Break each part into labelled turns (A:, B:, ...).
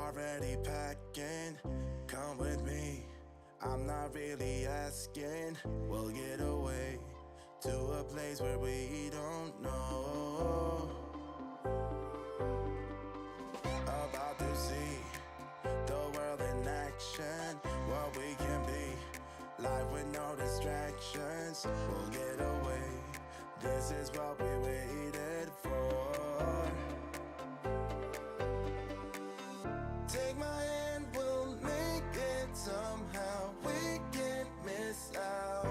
A: already packing, come with me. I'm not really asking. We'll get away to a place where we don't know. About to see the world in action, what we can be. Life with no distractions, we'll get away. This is what we waited for. Take my hand, we'll make it somehow. We can't miss out.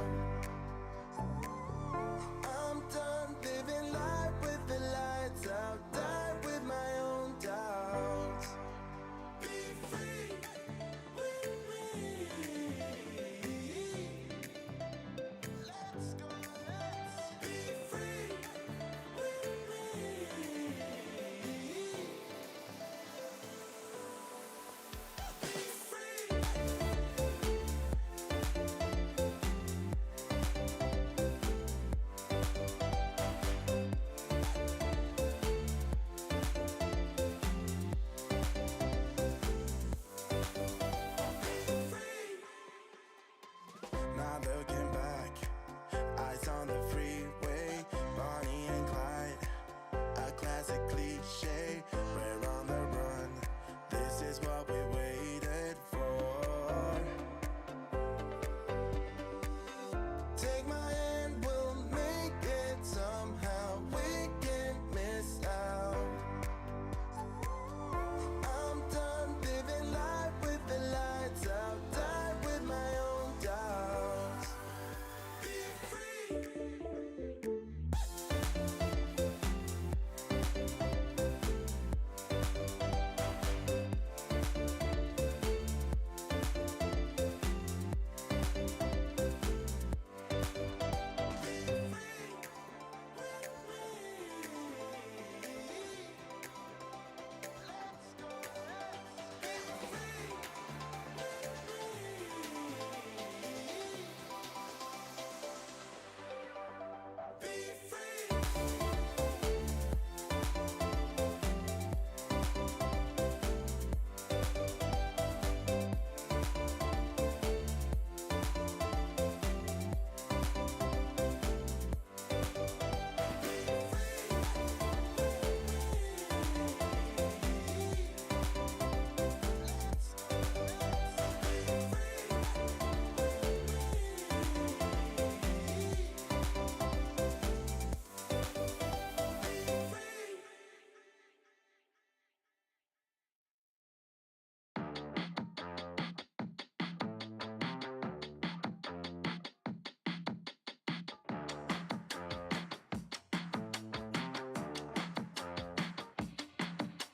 A: I'm done living life with the lights out. Die with my own doubts. Be free with me. Let's go, let's be free with me. Be free. Not looking back, eyes on the freeway, Bonnie and Clyde, a classic cliche. We're on the run, this is what we waited for. Take my hand, we'll make it somehow. We can't miss out. I'm done living life with the lights out. Die with my own doubts. Be free.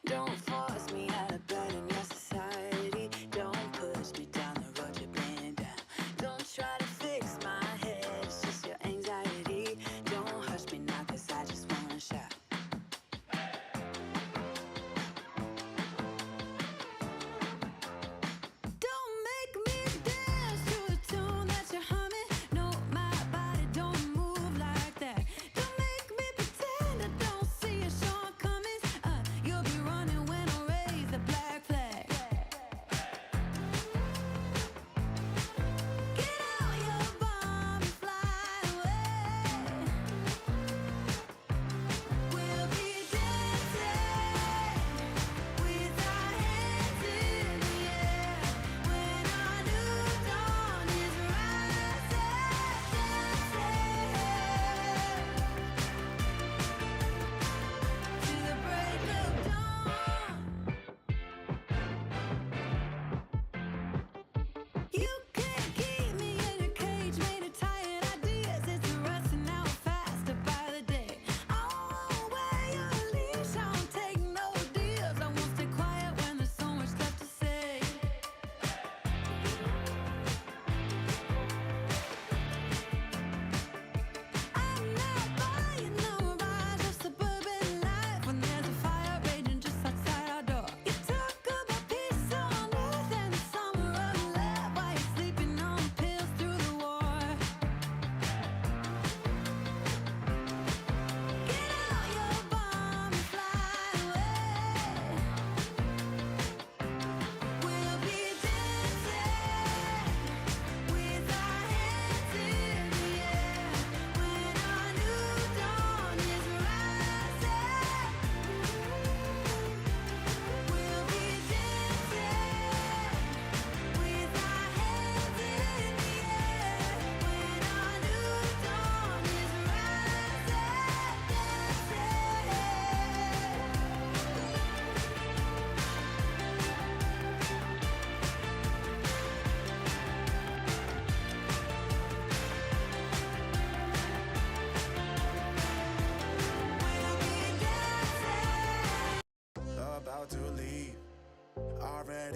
B: Don't force me out of bed in your society. Don't push me down the road you're playing down. Don't try to fix my head, it's just your anxiety. Don't hush me now, cause I just wanna shout. Don't make me dance to the tune that you're humming. No, my body don't move like that. Don't make me pretend I don't see your shortcomings. You'll be running when I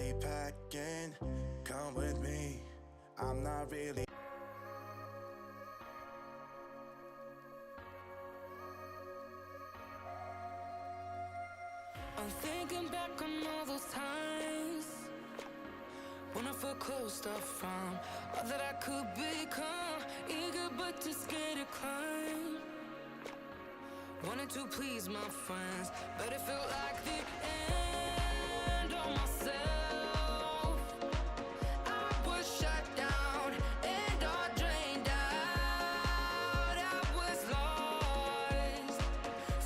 A: we packing? Come with me. I'm not really.
B: I'm thinking back on all those times when I felt closed off from all that I could become, eager but too scared to climb. Wanted to please my friends, but it felt like the end of myself. I was shut down and all drained out. I was lost,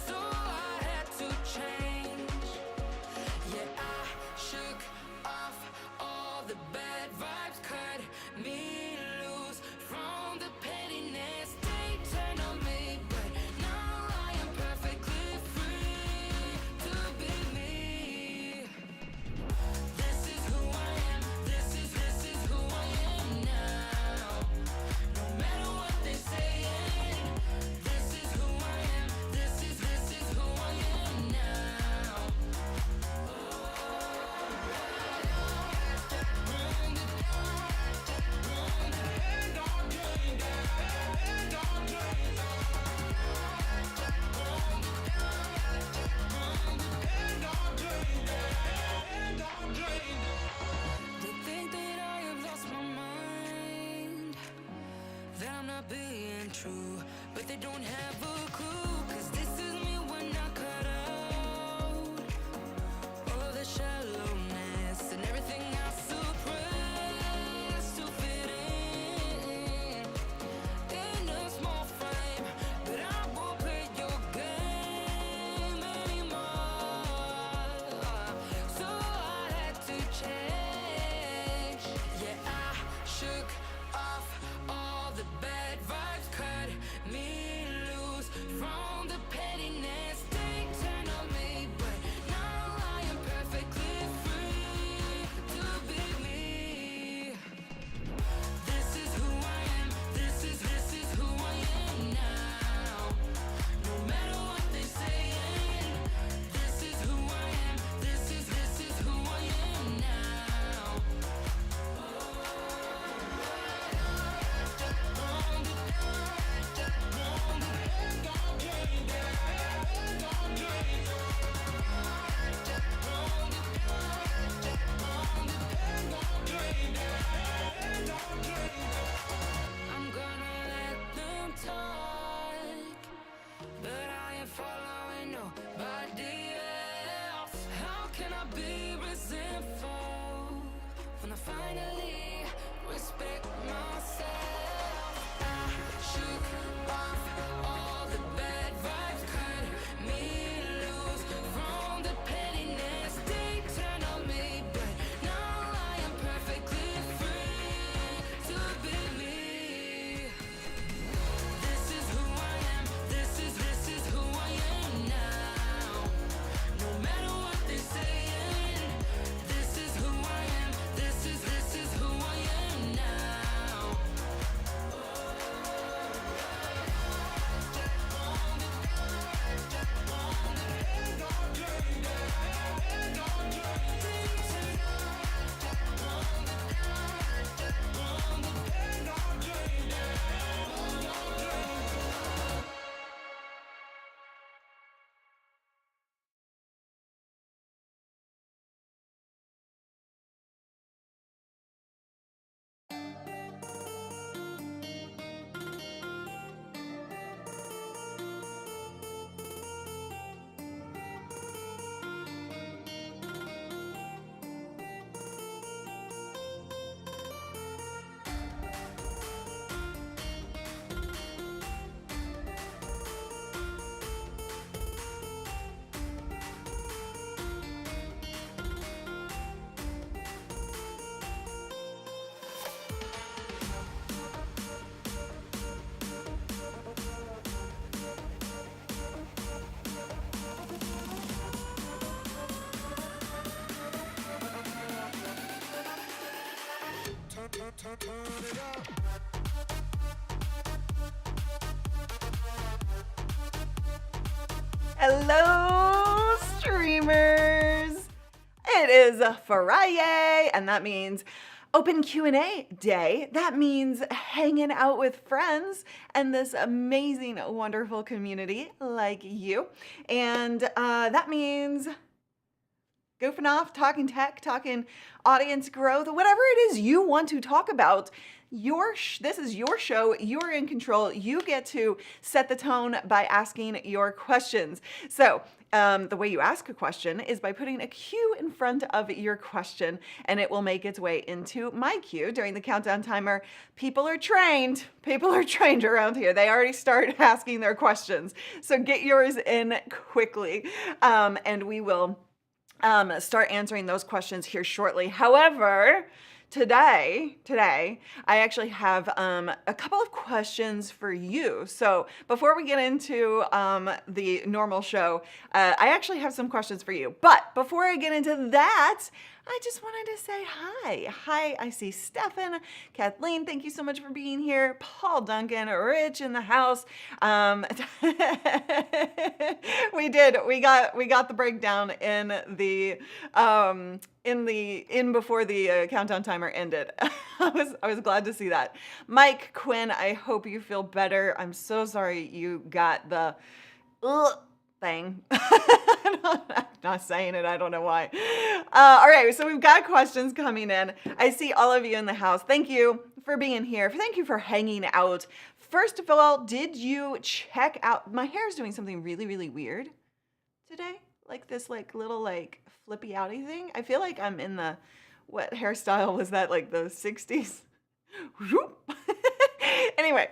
B: so I had to change. Yeah, I shook off all the bad vibes, cut me loose from the pettiness they turned on me. But now I am perfectly free to be me. This is who I am. This is who I am now. No matter what they saying, this is who I am. This is who I am now. They think that I have lost my mind, that I'm not being true, but they don't have a clue. 'Cause this is me when I cut out all the shallowness and everything I suppressed to fit in a small frame. But I won't play your game anymore, so I had to change. Yeah, I shook off all the bad vibes, cut me loose from the pettiness they turned on me. But now I am perfectly free to be me. This is who I am. This is who I am now. No matter what they saying, this is who I am. This is who I am now. I'm gonna let them talk, but I ain't following nobody else. How can I be resentful when I finally respect myself? I shook off all the bad vibes, cut me loose from the pettiness they turned on me. But now I am perfectly free to be me. This is who I am. This is who I am now. No matter what they saying, this is who I am. This is who I am now.
C: Hello, streamers! It is Friday, and that means open Q&A day. That means hanging out with friends and this amazing, wonderful community like you. And that means goofing off, talking tech, talking audience growth, whatever it is you want to talk about. This is your show. You're in control. You get to set the tone by asking your questions. So the way you ask a question is by putting a cue in front of your question, and it will make its way into my queue during the countdown timer. People are trained. People are trained around here. They already start asking their questions. So get yours in quickly, and we will start answering those questions here shortly. However, Today, I actually have a couple of questions for you. So before we get into the normal show, I actually have some questions for you. But before I get into that, I just wanted to say hi. Hi, I see Stefan, Kathleen, thank you so much for being here. Paul Duncan, Rich in the house. We got the breakdown in before the countdown timer ended. I was glad to see that. Mike Quinn, I hope you feel better. I'm so sorry you got the thing. I'm not saying it. I don't know why. All right. So we've got questions coming in. I see all of you in the house. Thank you for being here. Thank you for hanging out. First of all, did you check out, my hair is doing something really, really weird today? Like this little flippy outy thing. I feel like I'm in what hairstyle was that, like the 60s? Anyway,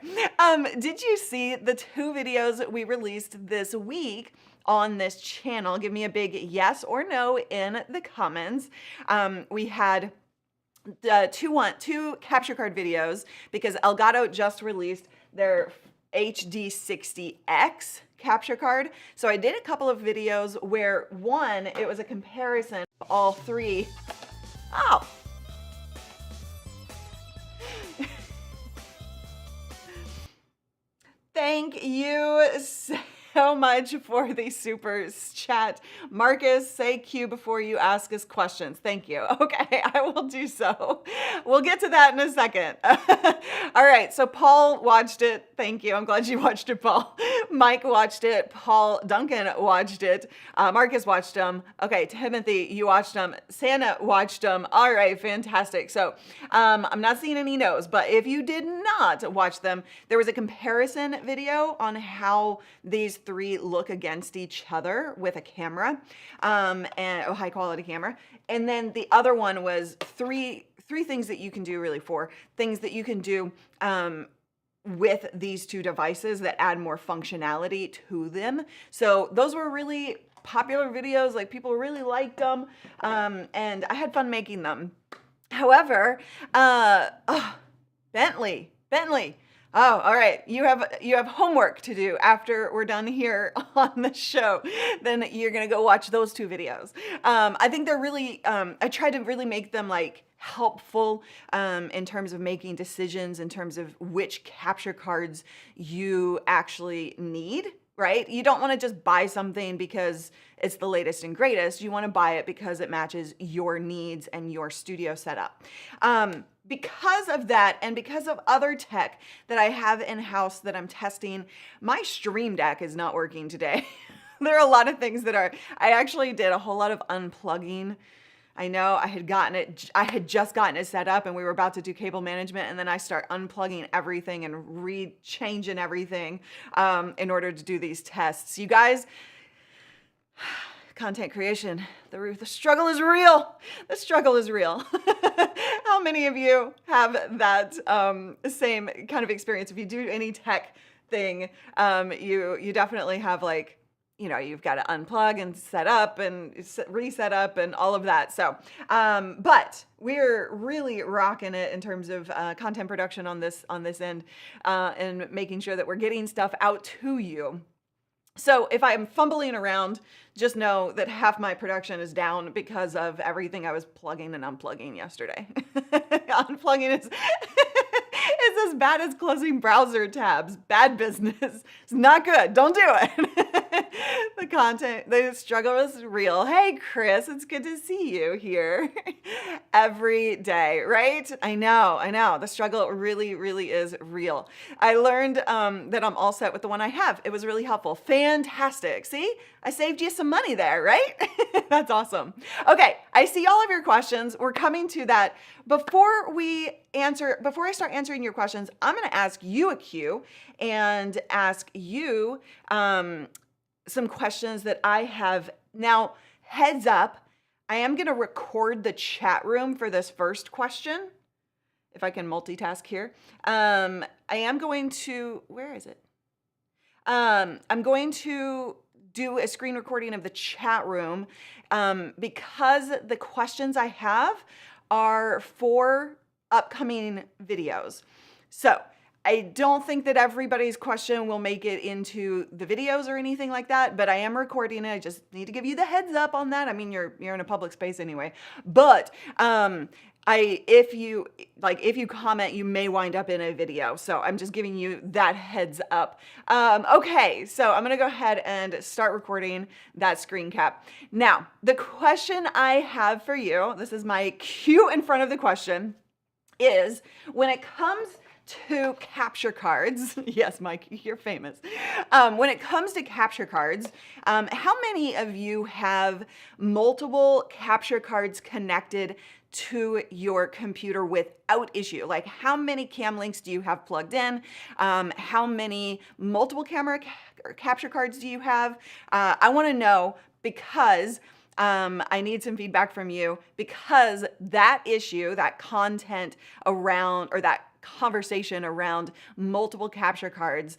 C: did you see the 2 videos we released this week on this channel? Give me a big yes or no in the comments. We had two capture card videos because Elgato just released their HD60 S capture card. So I did a couple of videos where one, it was a comparison of all 3. Oh. Thank you so much for the super chat. Marcus, say Q before you ask us questions. Thank you. Okay, I will do so. We'll get to that in a second. All right, so Paul watched it. Thank you. I'm glad you watched it, Paul. Mike watched it. Paul Duncan watched it. Marcus watched them. Okay, Timothy, you watched them. Santa watched them. All right, fantastic. So I'm not seeing any no's, but if you did not watch them, there was a comparison video on how these 3 look against each other with a camera, and a high quality camera. And then the other one was three things that you can do, really 4 things that you can do with these 2 devices that add more functionality to them. So those were really popular videos. Like, people really liked them, and I had fun making them. However, Bentley. Oh, all right. You have homework to do after we're done here on the show. Then you're gonna go watch those 2 videos. I think they're really. I tried to really make them helpful in terms of making decisions in terms of which capture cards you actually need. Right? You don't want to just buy something because it's the latest and greatest. You want to buy it because it matches your needs and your studio setup. Because of that, and because of other tech that I have in-house that I'm testing, my Stream Deck is not working today. There are a lot of things that are, I actually did a whole lot of unplugging. I know I had just gotten it set up and we were about to do cable management, and then I start unplugging everything and re-changing everything in order to do these tests. You guys, content creation, the struggle is real. The struggle is real. How many of you have that same kind of experience? If you do any tech thing, you definitely have you've got to unplug and set up and reset up and all of that. So, but we're really rocking it in terms of content production on this end, and making sure that we're getting stuff out to you. So if I'm fumbling around, just know that half my production is down because of everything I was plugging and unplugging yesterday. Unplugging is it's as bad as closing browser tabs. Bad business. It's not good. Don't do it. The content, the struggle is real. Hey, Chris, it's good to see you here every day, right? I know. The struggle really, really is real. I learned that I'm all set with the one I have. It was really helpful. Fantastic. See, I saved you some money there, right? That's awesome. Okay, I see all of your questions. We're coming to that. Before I start answering your questions, I'm going to ask you a cue and ask you some questions that I have. Now, heads up, I am going to record the chat room for this first question. If I can multitask here. I am going to, where is it? I'm going to do a screen recording of the chat room because the questions I have are for upcoming videos. So I don't think that everybody's question will make it into the videos or anything like that, but I am recording it. I just need to give you the heads up on that. I mean, you're in a public space anyway, but if you comment, you may wind up in a video. So I'm just giving you that heads up. Okay, so I'm gonna go ahead and start recording that screen cap. Now, the question I have for you, this is my cue in front of the question, is when it comes to capture cards, yes, Mike, you're famous. When it comes to capture cards, how many of you have multiple capture cards connected to your computer without issue? Like, how many cam links do you have plugged in? How many multiple camera capture cards do you have? I want to know because I need some feedback from you, because that issue, that content around, or that conversation around multiple capture cards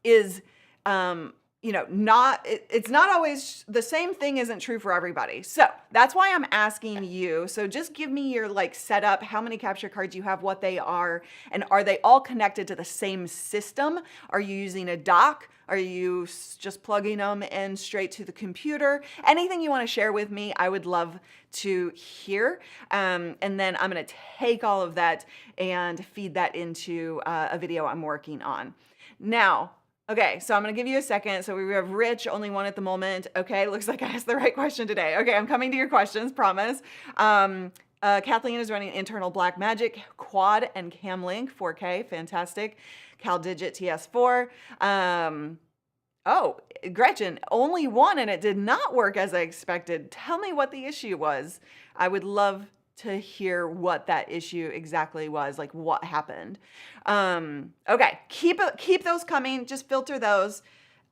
C: is it's not always the same thing. Isn't true for everybody. So that's why I'm asking you. So just give me your setup, how many capture cards you have, what they are, and are they all connected to the same system? Are you using a dock? Are you just plugging them in straight to the computer? Anything you want to share with me, I would love to hear. And then I'm going to take all of that and feed that into a video I'm working on. Now, okay, so I'm going to give you a second. So we have Rich, only one at the moment. Okay, looks like I asked the right question today. Okay, I'm coming to your questions, promise. Kathleen is running internal Blackmagic Quad and Cam Link 4K, fantastic. Caldigit TS3. Oh, Gretchen, only one and it did not work as I expected. Tell me what the issue was. I would love to hear what that issue exactly was, like what happened. Okay, keep those coming. Just filter those.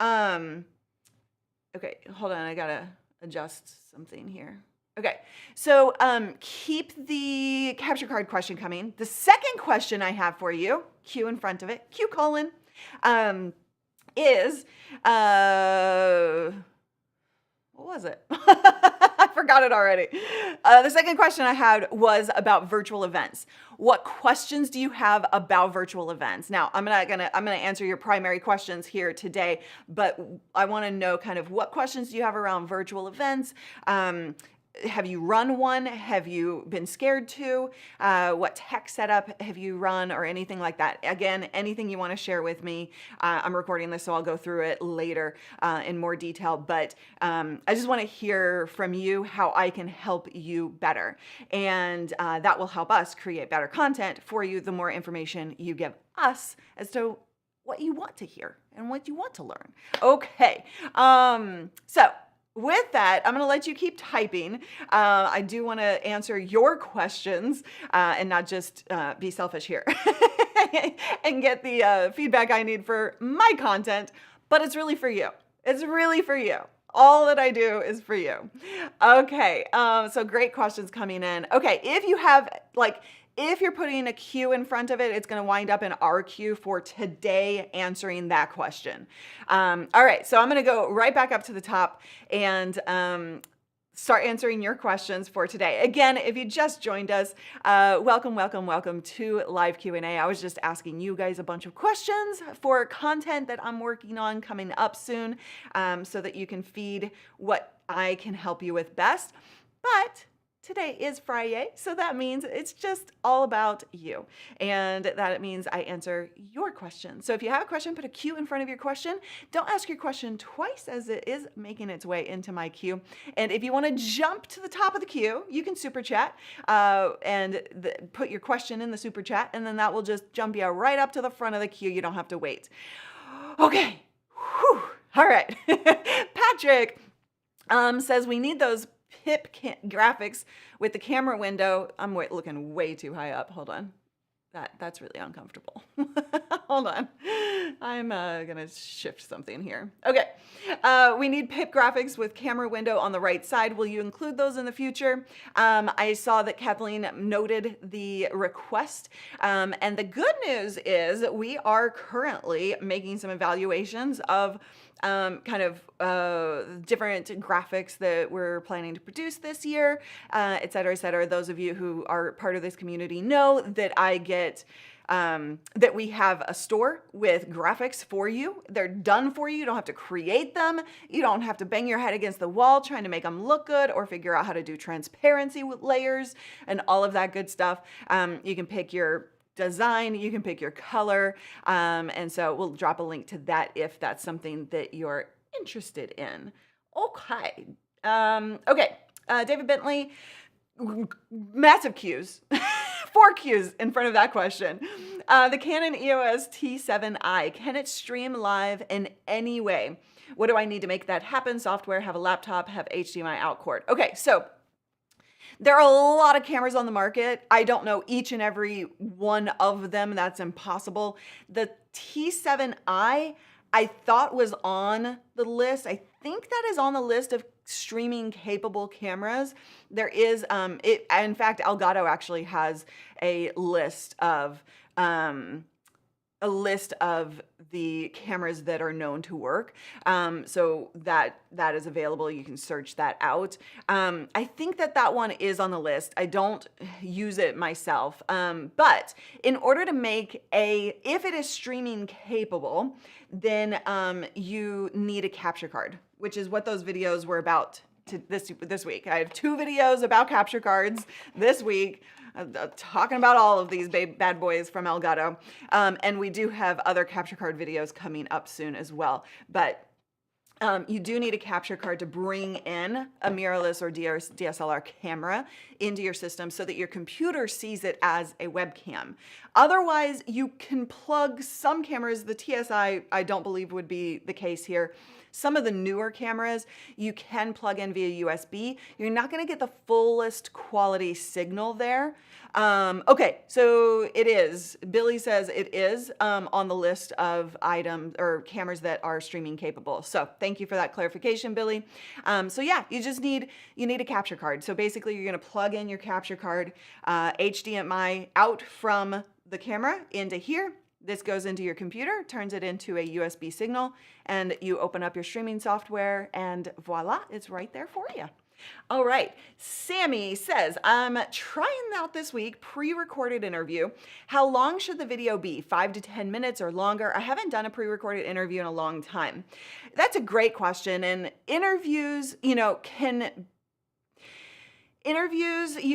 C: Okay, hold on. I gotta adjust something here. Okay, so keep the capture card question coming. The second question I have for you, Q in front of it, Q colon, is, what was it? I forgot it already. The second question I had was about virtual events. What questions do you have about virtual events? Now, I'm gonna answer your primary questions here today, but I want to know kind of what questions do you have around virtual events? Have you run one? Have you been scared to? What tech setup have you run or anything like that? Again, anything you want to share with me. I'm recording this, so I'll go through it later in more detail. But I just want to hear from you how I can help you better. And that will help us create better content for you the more information you give us as to what you want to hear and what you want to learn. Okay, so with that, I'm going to let you keep typing. I do want to answer your questions and not just be selfish here and get the feedback I need for my content, but it's really for you. It's really for you. All that I do is for you. Okay, so great questions coming in. Okay, if you have if you're putting a Q in front of it, it's going to wind up in our queue for today answering that question. All right, so I'm going to go right back up to the top and start answering your questions for today. Again, if you just joined us, welcome to live Q&A. I was just asking you guys a bunch of questions for content that I'm working on coming up soon so that you can feed what I can help you with best. But today is Friday, so that means it's just all about you. And that means I answer your question. So if you have a question, put a Q in front of your question. Don't ask your question twice as it is making its way into my queue. And if you want to jump to the top of the queue, you can super chat and put your question in the super chat, and then that will just jump you right up to the front of the queue. You don't have to wait. Okay. Whew. All right. Patrick says we need those PIP graphics with the camera window. I'm looking way too high up. Hold on. That's really uncomfortable. Hold on. I'm gonna shift something here. Okay. We need PIP graphics with camera window on the right side. Will you include those in the future? I saw that Kathleen noted the request. And the good news is we are currently making some evaluations of different graphics that we're planning to produce this year, et cetera, et cetera. Those of you who are part of this community know that I get that we have a store with graphics for you. They're done for you. You don't have to create them. You don't have to bang your head against the wall trying to make them look good or figure out how to do transparency with layers and all of that good stuff. You can pick your design, you can pick your color, and so we'll drop a link to that if that's something that you're interested in. Okay. David Bentley, massive cues. 4 cues in front of that question. The Canon EOS T7i, can it stream live in any way? What do I need to make that happen? Software, have a laptop, have HDMI out cord. Okay, so there are a lot of cameras on the market. I don't know each and every one of them. That's impossible. The T7i, I thought was on the list. I think that is on the list of streaming capable cameras. There is, in fact, Elgato actually has a list of the cameras that are known to work. So that is available. You can search that out. I think that one is on the list. I don't use it myself. But in order to make if it is streaming capable, then you need a capture card, which is what those videos were about this week. I have 2 videos about capture cards this week. Talking about all of these bad boys from Elgato. And we do have other capture card videos coming up soon as well. But you do need a capture card to bring in a mirrorless or DSLR camera into your system so that your computer sees it as a webcam. Otherwise, you can plug some cameras. The TSI, I don't believe would be the case here. Some of the newer cameras you can plug in via USB. You're not going to get the fullest quality signal there. Okay, so it is. Billy says it is on the list of items or cameras that are streaming capable. So thank you for that clarification, Billy. So yeah, you need a capture card. So basically you're going to plug in your capture card, HDMI out from the camera into here. This goes into your computer, turns it into a USB signal, and you open up your streaming software, and voila, it's right there for you. All right, Sammy says, I'm trying out this week pre-recorded interview. How long should the video be? 5 to 10 minutes or longer? I haven't done a pre-recorded interview in a long time. That's a great question, and interviews, you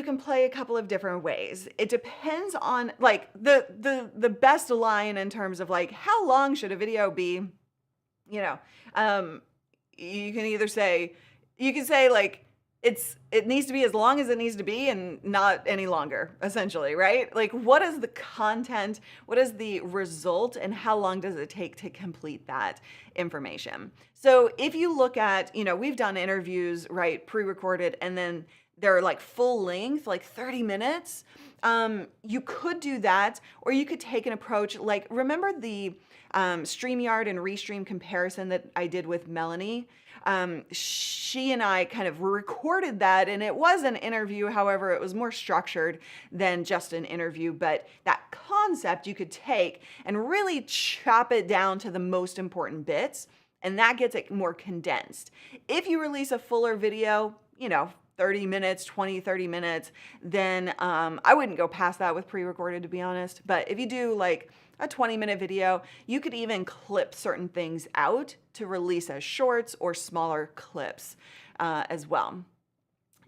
C: can play a couple of different ways. It depends on like the best line in terms of like how long should a video be. You can say like it needs to be as long as it needs to be and not any longer, essentially, right? Like what is the content, what is the result, and how long does it take to complete that information? So if you look at, we've done interviews, right, pre-recorded, and then they're like full length, like 30 minutes. You could do that, or you could take an approach like, remember the StreamYard and Restream comparison that I did with Melanie? She and I kind of recorded that, and it was an interview. However, it was more structured than just an interview, but that concept you could take and really chop it down to the most important bits, and that gets it more condensed. If you release a fuller video, 30 minutes, 20, 30 minutes, then I wouldn't go past that with pre-recorded, to be honest. But if you do like a 20-minute video, you could even clip certain things out to release as shorts or smaller clips as well.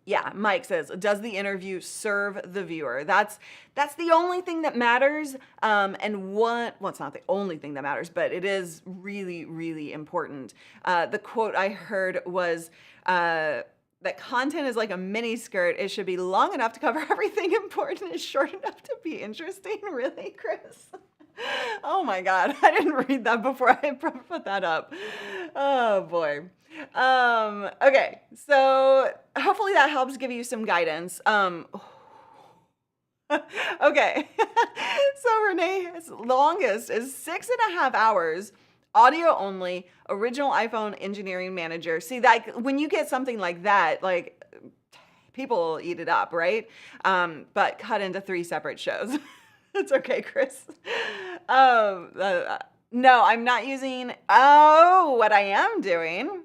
C: Yeah, Mike says, does the interview serve the viewer? That's the only thing that matters. And well, it's not the only thing that matters, but it is really, really important. The quote I heard was that content is like a mini skirt. It should be long enough to cover everything important and short enough to be interesting. Really, Chris? Oh my God, I didn't read that before I put that up. Oh boy. Okay, so hopefully that helps give you some guidance. Okay, so Renee's longest is 6.5 hours, audio only, original iPhone engineering manager. See, that when you get something like that, like people eat it up, right? But cut into 3 separate shows. It's okay, Chris. No, I'm not using, what I am doing.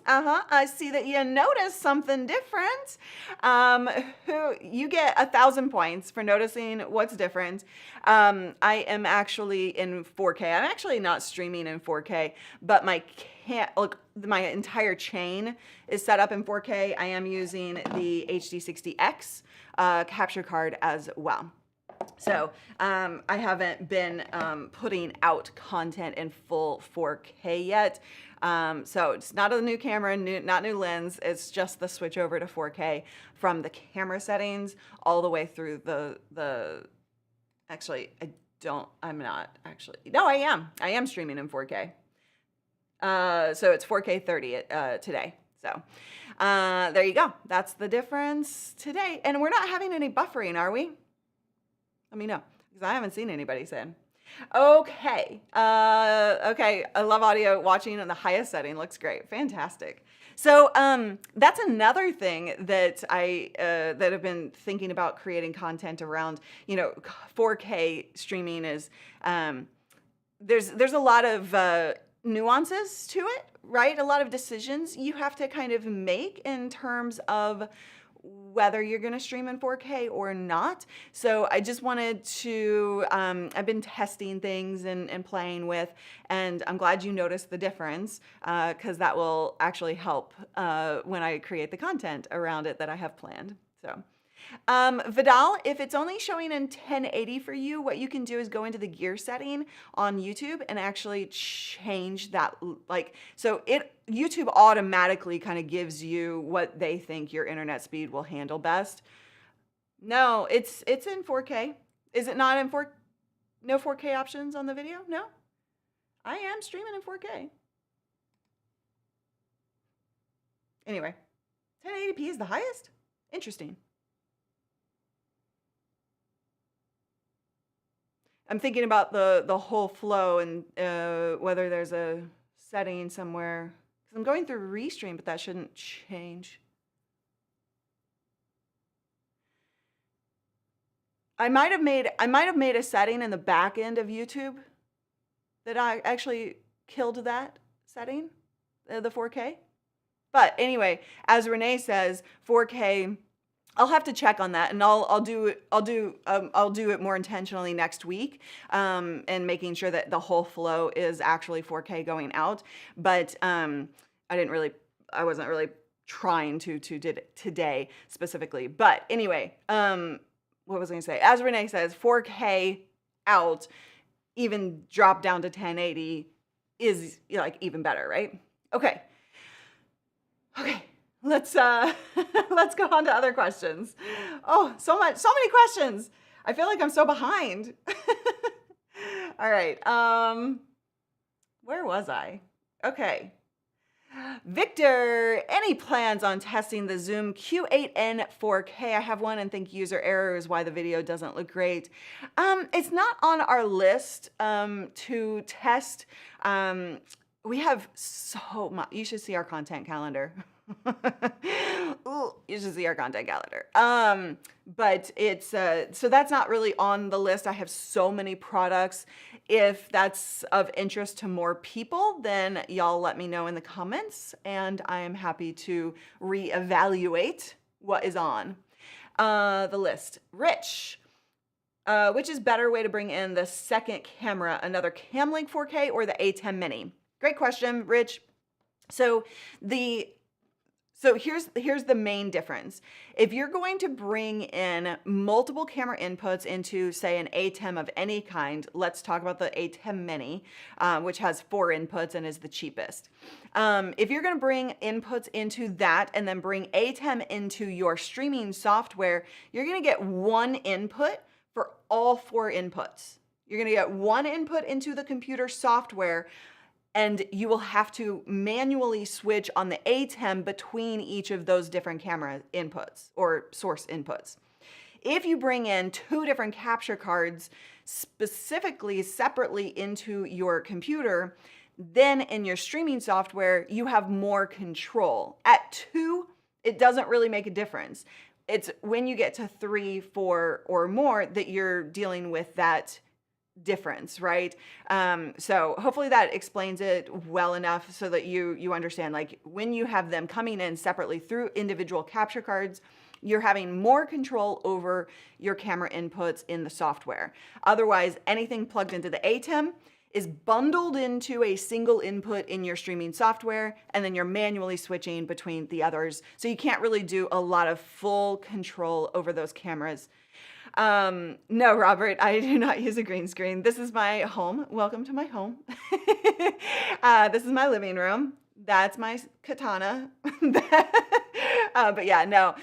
C: I see that you noticed something different. You get 1,000 points for noticing what's different. I am actually in 4K. I'm actually not streaming in 4K, but my entire chain is set up in 4K. I am using the HD60 S capture card as well. So I haven't been putting out content in full 4K yet. So it's not a new camera, not new lens. It's just the switch over to 4K from the camera settings all the way through actually, I'm not actually. No, I am streaming in 4K. So it's 4K 30 today. So there you go. That's the difference today. And we're not having any buffering, are we? Let me know, because I haven't seen anybody saying. Okay. Okay. I love audio. Watching in the highest setting looks great. Fantastic. So that's another thing that that have been thinking about creating content around. 4K streaming is there's a lot of nuances to it, right? A lot of decisions you have to kind of make in terms of whether you're going to stream in 4K or not. So I just wanted to, I've been testing things and playing with, and I'm glad you noticed the difference, because that will actually help when I create the content around it that I have planned. So Vidal, if it's only showing in 1080 for you, what you can do is go into the gear setting on YouTube and actually change that. So YouTube automatically kind of gives you what they think your internet speed will handle best. No, it's in 4K. Is it not in 4K? No 4K options on the video? No? I am streaming in 4K. Anyway, 1080p is the highest? Interesting. I'm thinking about the whole flow and whether there's a setting somewhere. I'm going through Restream, but that shouldn't change. I might have made a setting in the back end of YouTube that I actually killed that setting, the 4K. But anyway, as Renee says, 4K. I'll have to check on that, and I'll do it more intentionally next week, and making sure that the whole flow is actually 4K going out. But I wasn't really trying to did it today specifically. But anyway, what was I gonna say? As Renee says, 4K out, even drop down to 1080 is even better, right? Okay. Let's let's go on to other questions. Oh, so many questions. I feel like I'm so behind. All right. Where was I? Okay. Victor, any plans on testing the Zoom Q8N 4K? I have one and think user error is why the video doesn't look great. It's not on our list to test. We have so much. You should see our content calendar. Ooh, you should see our content calendar. But it's so that's not really on the list. I have so many products. If that's of interest to more people, then y'all let me know in the comments, and I am happy to reevaluate what is on the list. Rich, which is better way to bring in the second camera, another Cam Link 4K or the A10 Mini? Great question, Rich. So So here's the main difference. If you're going to bring in multiple camera inputs into, say, an ATEM of any kind, let's talk about the ATEM Mini, which has 4 inputs and is the cheapest. If you're going to bring inputs into that and then bring ATEM into your streaming software, you're going to get 1 input for all 4 inputs. You're going to get 1 input into the computer software, and you will have to manually switch on the ATEM between each of those different camera inputs or source inputs. If you bring in 2 different capture cards specifically separately into your computer, then in your streaming software, you have more control. At 2, it doesn't really make a difference. It's when you get to 3, 4, or more that you're dealing with that difference, right? So hopefully that explains it well enough so that you understand, like, when you have them coming in separately through individual capture cards, you're having more control over your camera inputs in the software. Otherwise, anything plugged into the ATEM is bundled into a single input in your streaming software, and then you're manually switching between the others. So you can't really do a lot of full control over those cameras. No, Robert, I do not use a green screen. This is my home. Welcome to my home. This is my living room. That's my katana. But yeah, no.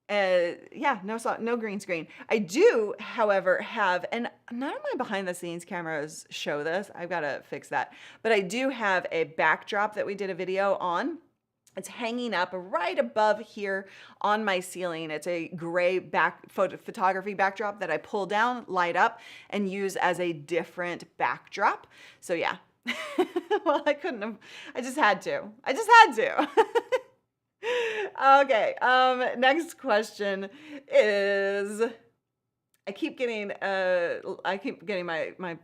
C: Yeah, no green screen. I do, however, have, and none of my behind the scenes cameras show this. I've got to fix that. But I do have a backdrop that we did a video on. It's hanging up right above here on my ceiling. It's a gray photography backdrop that I pull down, light up, and use as a different backdrop. So yeah, well, I couldn't have, I just had to. Okay, next question is, I keep getting my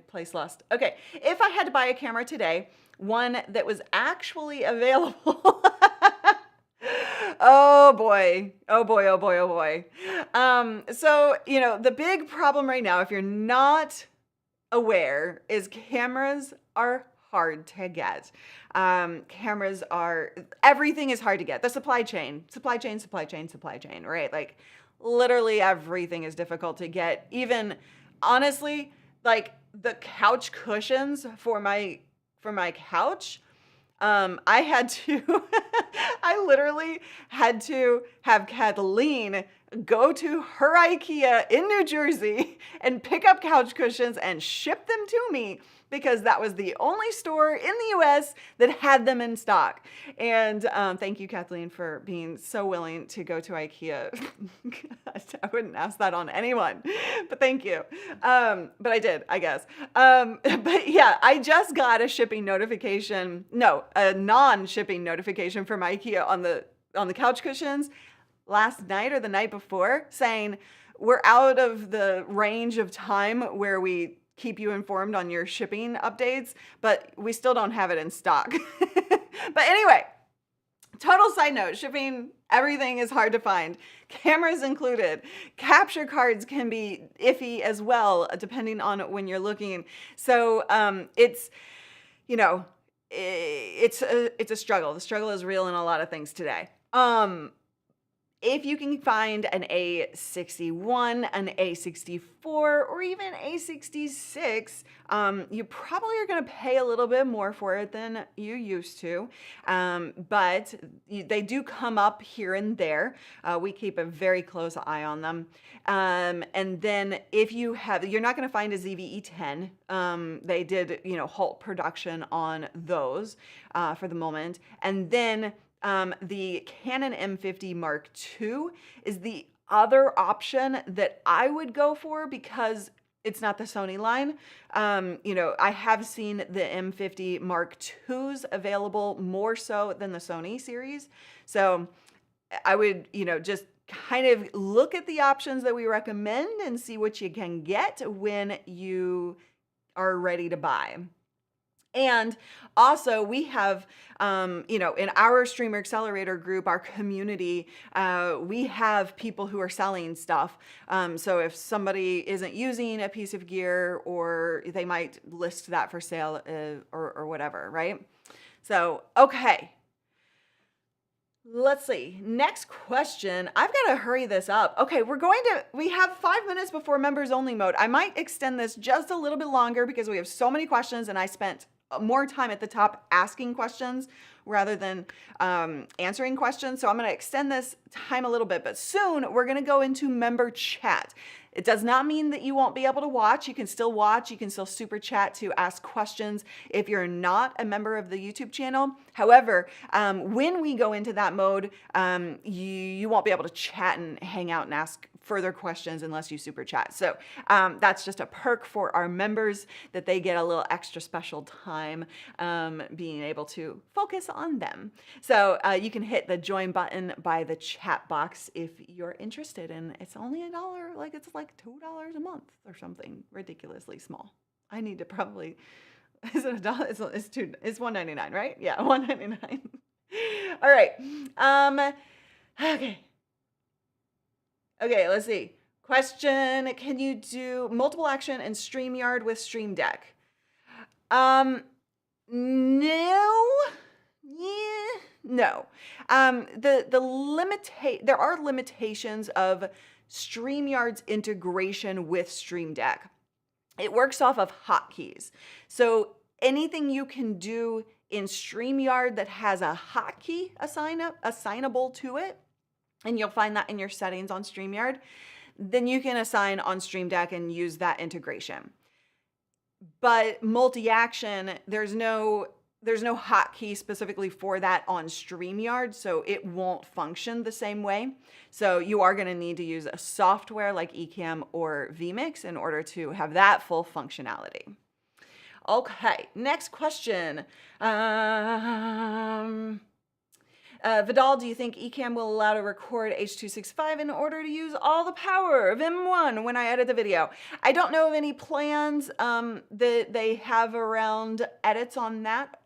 C: place lost. Okay, if I had to buy a camera today, one that was actually available. Oh boy. So, the big problem right now, if you're not aware, is cameras are hard to get. Everything is hard to get. The supply chain, right? Like, literally everything is difficult to get. Even, honestly, like the couch cushions for my couch, I literally had to have Kathleen go to her IKEA in New Jersey and pick up couch cushions and ship them to me, because that was the only store in the US that had them in stock. And thank you, Kathleen, for being so willing to go to IKEA. I wouldn't ask that on anyone, but thank you. But I did, I guess. But yeah, I just got a non-shipping notification from IKEA on the couch cushions last night or the night before, saying we're out of the range of time where we keep you informed on your shipping updates, but we still don't have it in stock. But anyway, total side note, shipping, everything is hard to find. Cameras included. Capture cards can be iffy as well, depending on when you're looking. So it's a struggle. The struggle is real in a lot of things today. If you can find an A61, an A64, or even A66, you probably are going to pay a little bit more for it than you used to, but they do come up here and there. We keep a very close eye on them. And then if you're not going to find a ZV-E10. They did, halt production on those for the moment. And then the Canon M50 Mark II is the other option that I would go for, because it's not the Sony line. I have seen the M50 Mark IIs available more so than the Sony series. So I would, just kind of look at the options that we recommend and see what you can get when you are ready to buy. And also we have, in our Streamer Accelerator group, our community, we have people who are selling stuff. So if somebody isn't using a piece of gear, or they might list that for sale or whatever, right? So, okay. Let's see. Next question. I've got to hurry this up. Okay, we have 5 minutes before members only mode. I might extend this just a little bit longer because we have so many questions and I spent more time at the top asking questions rather than answering questions. So I'm going to extend this time a little bit, but soon we're going to go into member chat. It does not mean that you won't be able to watch. You can still watch. You can still super chat to ask questions if you're not a member of the YouTube channel. However, when we go into that mode, you won't be able to chat and hang out and ask further questions unless you super chat. So that's just a perk for our members that they get a little extra special time being able to focus on them. So you can hit the join button by the chat box if you're interested, and it's only $1, like it's like $2 a month or something ridiculously small. I need to probably, is it $1? It's $1.99, right? Yeah, $1.99. All right. Okay, let's see. Question, can you do multiple action and StreamYard with Stream Deck? No. Yeah, no. There are limitations of StreamYard's integration with Stream Deck. It works off of hotkeys. So anything you can do in StreamYard that has a hotkey assignable to it, and you'll find that in your settings on StreamYard, then you can assign on Stream Deck and use that integration. But multi-action, there's no hotkey specifically for that on StreamYard, so it won't function the same way. So you are going to need to use a software like ECAMM or vMix in order to have that full functionality. Okay, next question. Vidal, do you think ECAMM will allow to record H.265 in order to use all the power of M1 when I edit the video? I don't know of any plans that they have around edits on that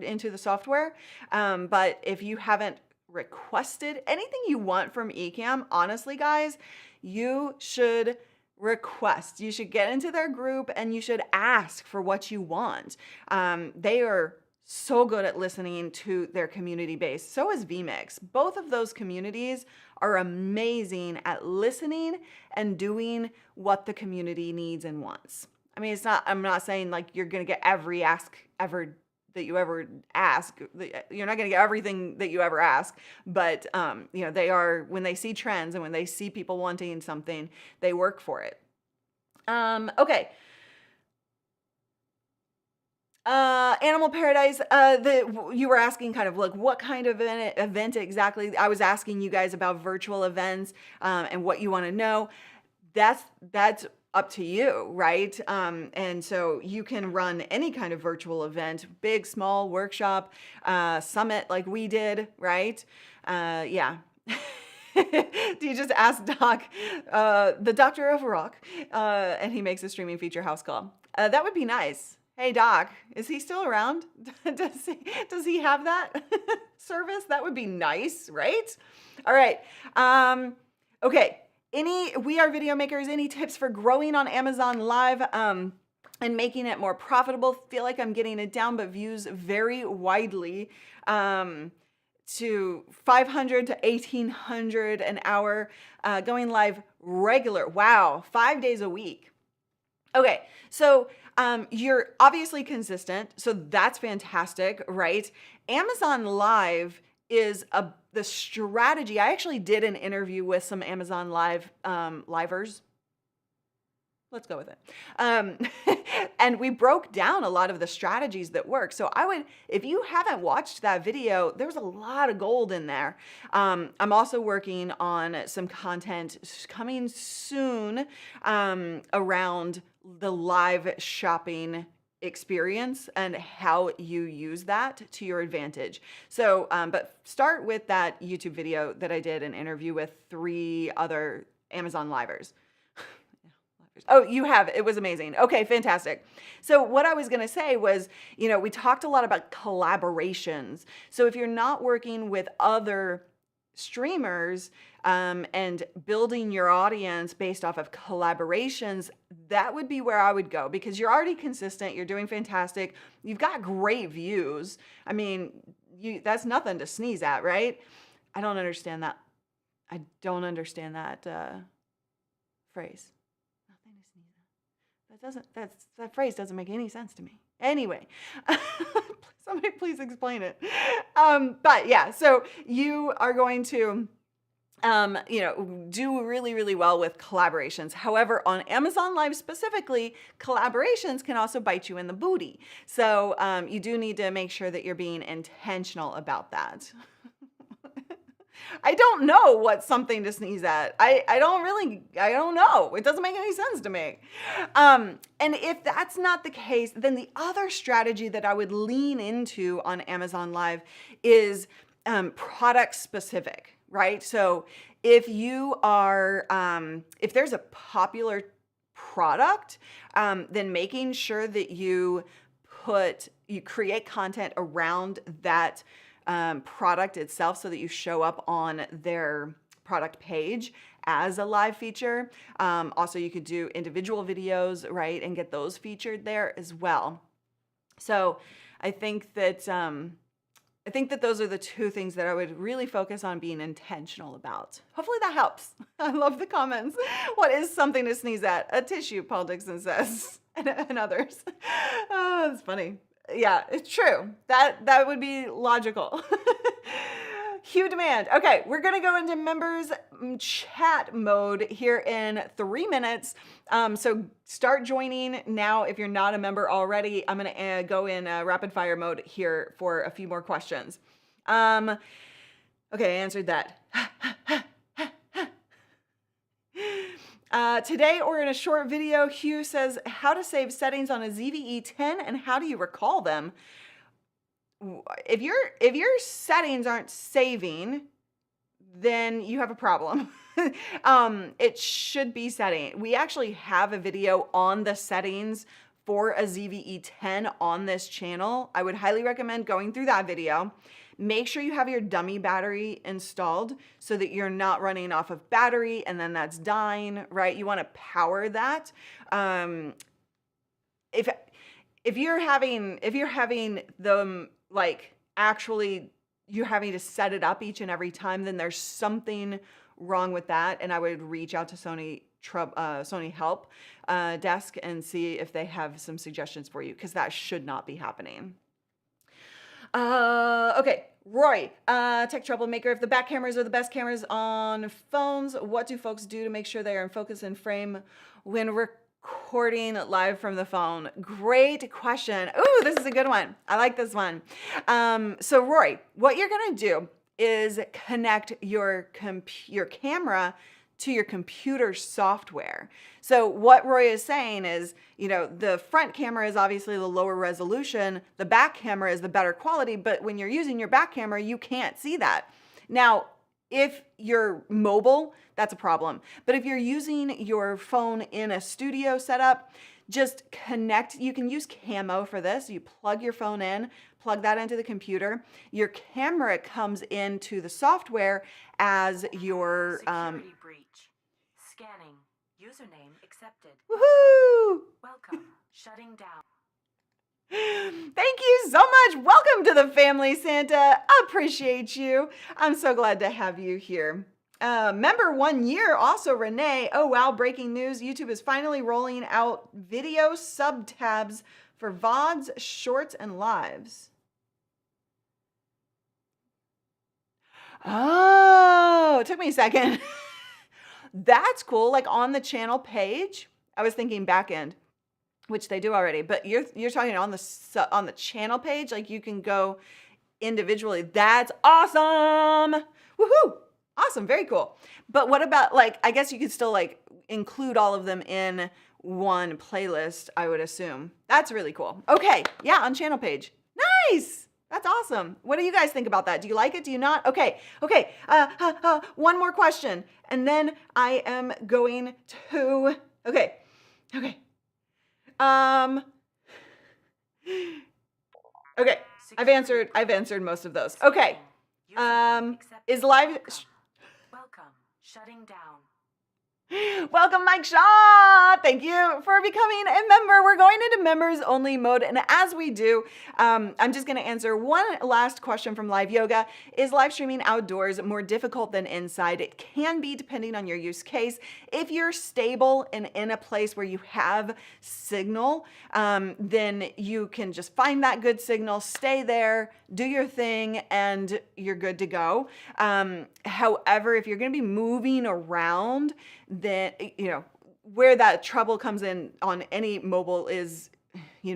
C: into the software, but if you haven't requested anything you want from ECAMM, honestly, guys, you should request. You should get into their group and you should ask for what you want. They are so good at listening to their community base. So is vMix. Both of those communities are amazing at listening and doing what the community needs and wants. I mean, I'm not saying like you're going to get every ask ever that you ever ask. You're not going to get everything that you ever ask, but they are, when they see trends and when they see people wanting something, they work for it. Okay. Animal Paradise, you were asking kind of like what kind of an event exactly. I was asking you guys about virtual events and what you want to know. That's up to you, right? And so you can run any kind of virtual event, big, small, workshop, summit like we did, right? Yeah. Do you just ask Doc, the doctor of rock, and he makes a streaming feature house call? That would be nice. Hey, Doc, is he still around? Does he have that service? That would be nice, right? All right. Okay. We are video makers. Any tips for growing on Amazon Live and making it more profitable? Feel like I'm getting it down, but views vary widely to 500 to 1,800 an hour, going live regular. Wow, 5 days a week. Okay, so you're obviously consistent, so that's fantastic, right? Amazon Live is the strategy. I actually did an interview with some Amazon Live livers. Let's go with it. And we broke down a lot of the strategies that work. So if you haven't watched that video, there's a lot of gold in there. I'm also working on some content coming soon around the live shopping experience and how you use that to your advantage. So, but start with that YouTube video that I did an interview with 3 other Amazon livers. Oh, you have. It was amazing. Okay, fantastic. So what I was going to say was, we talked a lot about collaborations. So if you're not working with other streamers and building your audience based off of collaborations, that would be where I would go, because you're already consistent. You're doing fantastic. You've got great views. I mean, that's nothing to sneeze at, right? I don't understand that. I don't understand that phrase. Nothing to sneeze at. That phrase doesn't make any sense to me. Anyway, somebody please explain it. But yeah, so you are going to do really, really well with collaborations. However, on Amazon Live specifically, collaborations can also bite you in the booty. So you do need to make sure that you're being intentional about that. I don't know what's something to sneeze at. I don't know. It doesn't make any sense to me. And if that's not the case, then the other strategy that I would lean into on Amazon Live is product specific, right? So if you are, if there's a popular product, then making sure that you create content around that product itself so that you show up on their product page as a live feature. Also, you could do individual videos, right, and get those featured there as well. So I think that those are the two things that I would really focus on being intentional about. Hopefully that helps. I love the comments. What is something to sneeze at? A tissue, Paul Dixon says, and others. Oh, that's funny. Yeah, it's true. That would be logical. Huge demand. Okay, we're gonna go into members chat mode here in 3 minutes. So start joining now if you're not a member already. I'm gonna go in rapid fire mode here for a few more questions. Okay, I answered that. Today or in a short video, Hugh says how to save settings on a ZV-E10 and how do you recall them? If your settings aren't saving, then you have a problem. It should be setting. We actually have a video on the settings for a ZV-E10 on this channel. I would highly recommend going through that video. Make sure you have your dummy battery installed so that you're not running off of battery and then that's dying, right? You want to power that. If you're having them like actually you're having to set it up each and every time, then there's something wrong with that. And I would reach out to Sony help desk and see if they have some suggestions for you, because that should not be happening. Okay, Roy, tech troublemaker. If the back cameras are the best cameras on phones, what do folks do to make sure they are in focus and frame when recording live from the phone? Great question. Ooh, this is a good one. I like this one. So Roy, what you're gonna do is connect your camera to your computer software. So what Roy is saying is, the front camera is obviously the lower resolution, the back camera is the better quality, but when you're using your back camera, you can't see that. Now, if you're mobile, that's a problem. But if you're using your phone in a studio setup, just connect. You can use Camo for this. You plug your phone in, plug that into the computer. Your camera comes into the software as your
D: Security breach. Scanning. Username accepted.
C: Woohoo!
D: Welcome. Shutting down.
C: Thank you so much. Welcome to the family, Santa. Appreciate you. I'm so glad to have you here. Member 1 year, also Renee. Oh wow, breaking news. YouTube is finally rolling out video sub tabs for VODs, shorts, and lives. Oh, it took me a second. That's cool. Like on the channel page, I was thinking back end, which they do already, but you're talking on the channel page, like you can go individually. That's awesome. Woohoo! Awesome, very cool. But what about, like, I guess you could still like include all of them in one playlist, I would assume. That's really cool. Okay, yeah, on channel page. Nice. That's awesome. What do you guys think about that? Do you like it? Do you not? Okay. One more question, and then I am going to. Okay. Okay. I've answered most of those. Okay. Is live.
D: Welcome. Shutting down.
C: Welcome, Mike Shaw. Thank you for becoming a member. We're going into members only mode. And as we do, I'm just going to answer one last question from Live Yoga. Is live streaming outdoors more difficult than inside? It can be, depending on your use case. If you're stable and in a place where you have signal, then you can just find that good signal, stay there, do your thing, and you're good to go. However, if you're going to be moving around, then, where that trouble comes in on any mobile is, you've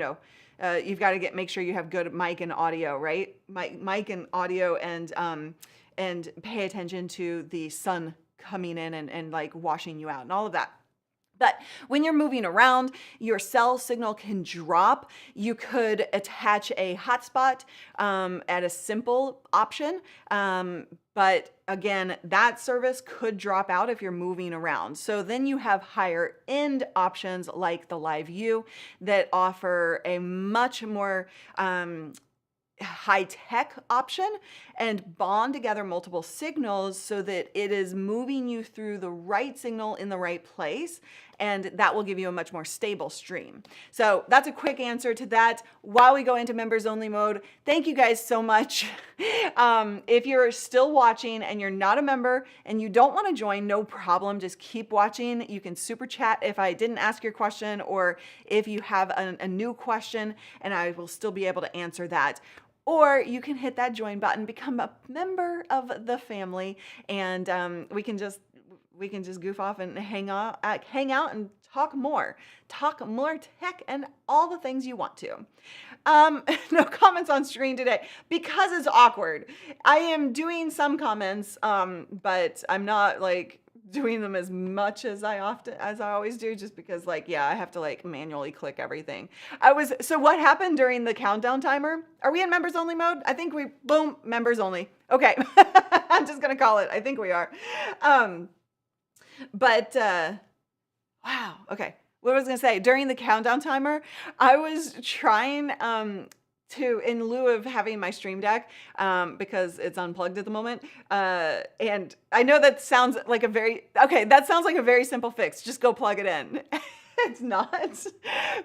C: got to make sure you have good mic and audio, right? Mic and audio, and pay attention to the sun coming in and like washing you out and all of that. But when you're moving around, your cell signal can drop. You could attach a hotspot at a simple option. But again, that service could drop out if you're moving around. So then you have higher end options like the Live U that offer a much more high-tech option and bond together multiple signals so that it is moving you through the right signal in the right place, and that will give you a much more stable stream. So that's a quick answer to that while we go into members only mode. Thank you guys so much. If you're still watching and you're not a member and you don't want to join, no problem, just keep watching. You can super chat if I didn't ask your question, or if you have a new question, and I will still be able to answer that. Or you can hit that join button, become a member of the family, and we can just goof off and hang out and talk more tech and all the things you want to. No comments on screen today because it's awkward. I am doing some comments, but I'm not like doing them as much as I always do, just because I have to manually click everything. So what happened during the countdown timer? Are we in members only mode? I think boom, members only. Okay. I'm just going to call it. I think we are. Wow. Okay. What was I going to say? During the countdown timer, I was trying, in lieu of having my Stream Deck, because it's unplugged at the moment. And I know that sounds like a very simple fix. Just go plug it in. It's not,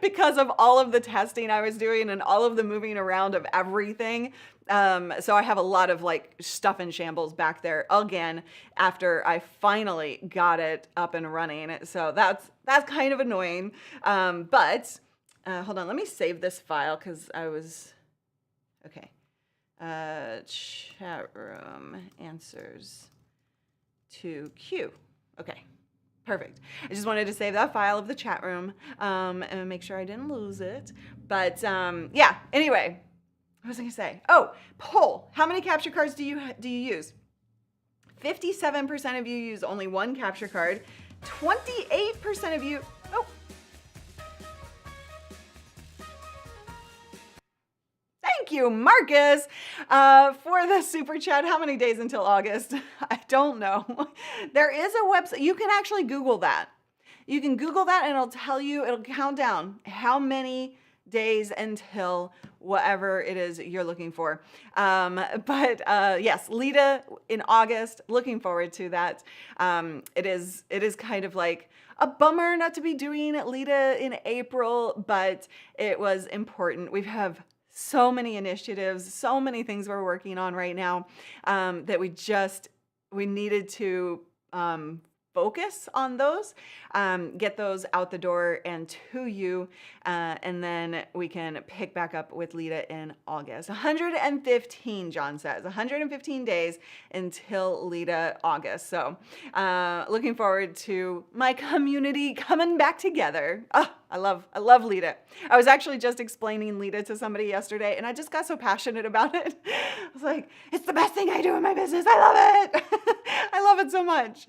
C: because of all of the testing I was doing and all of the moving around of everything. So I have a lot of stuff in shambles back there again after I finally got it up and running. So that's kind of annoying. But hold on, let me save this file because okay. Chat room answers to Q. Okay. Perfect. I just wanted to save that file of the chat room and make sure I didn't lose it. But yeah, anyway, what was I going to say? Oh, poll. How many capture cards do you use? 57% of you use only one capture card. 28% of you... Oh. Thank you, Marcus, for the super chat. How many days until August? I don't know. There is a website. You can actually Google that. You can Google that and it'll count down how many days until whatever it is you're looking for. But yes, Lita in August, looking forward to that. It is kind of like a bummer not to be doing Lita in April, but it was important. We have so many initiatives, so many things we're working on right now, that we needed to focus on those, get those out the door and to you, and then we can pick back up with Lita in August. 115, John says, 115 days until Lita August. So looking forward to my community coming back together. Oh, I love Lita. I was actually just explaining Lita to somebody yesterday, and I just got so passionate about it. I was like, it's the best thing I do in my business. I love it. I love it so much.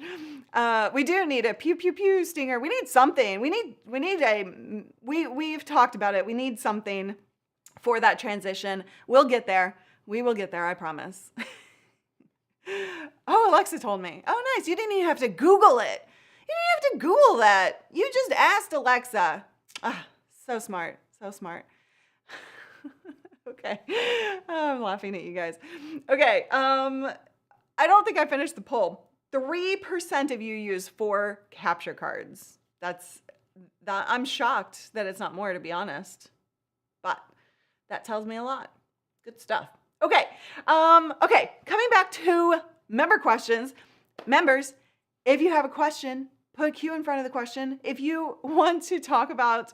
C: We do need a pew pew pew stinger. We need something. We've talked about it. We need something for that transition. We'll get there. We will get there. I promise. Oh, Alexa told me. Oh, nice. You didn't even have to Google it. You didn't have to Google that. You just asked Alexa. Ah, so smart. So smart. Okay. I'm laughing at you guys. Okay. I don't think I finished the poll. 3% of you use 4 capture cards. I'm shocked that it's not more, to be honest. But that tells me a lot. Good stuff. Okay. Okay. Coming back to member questions. Members, if you have a question, put a Q in front of the question. If you want to talk about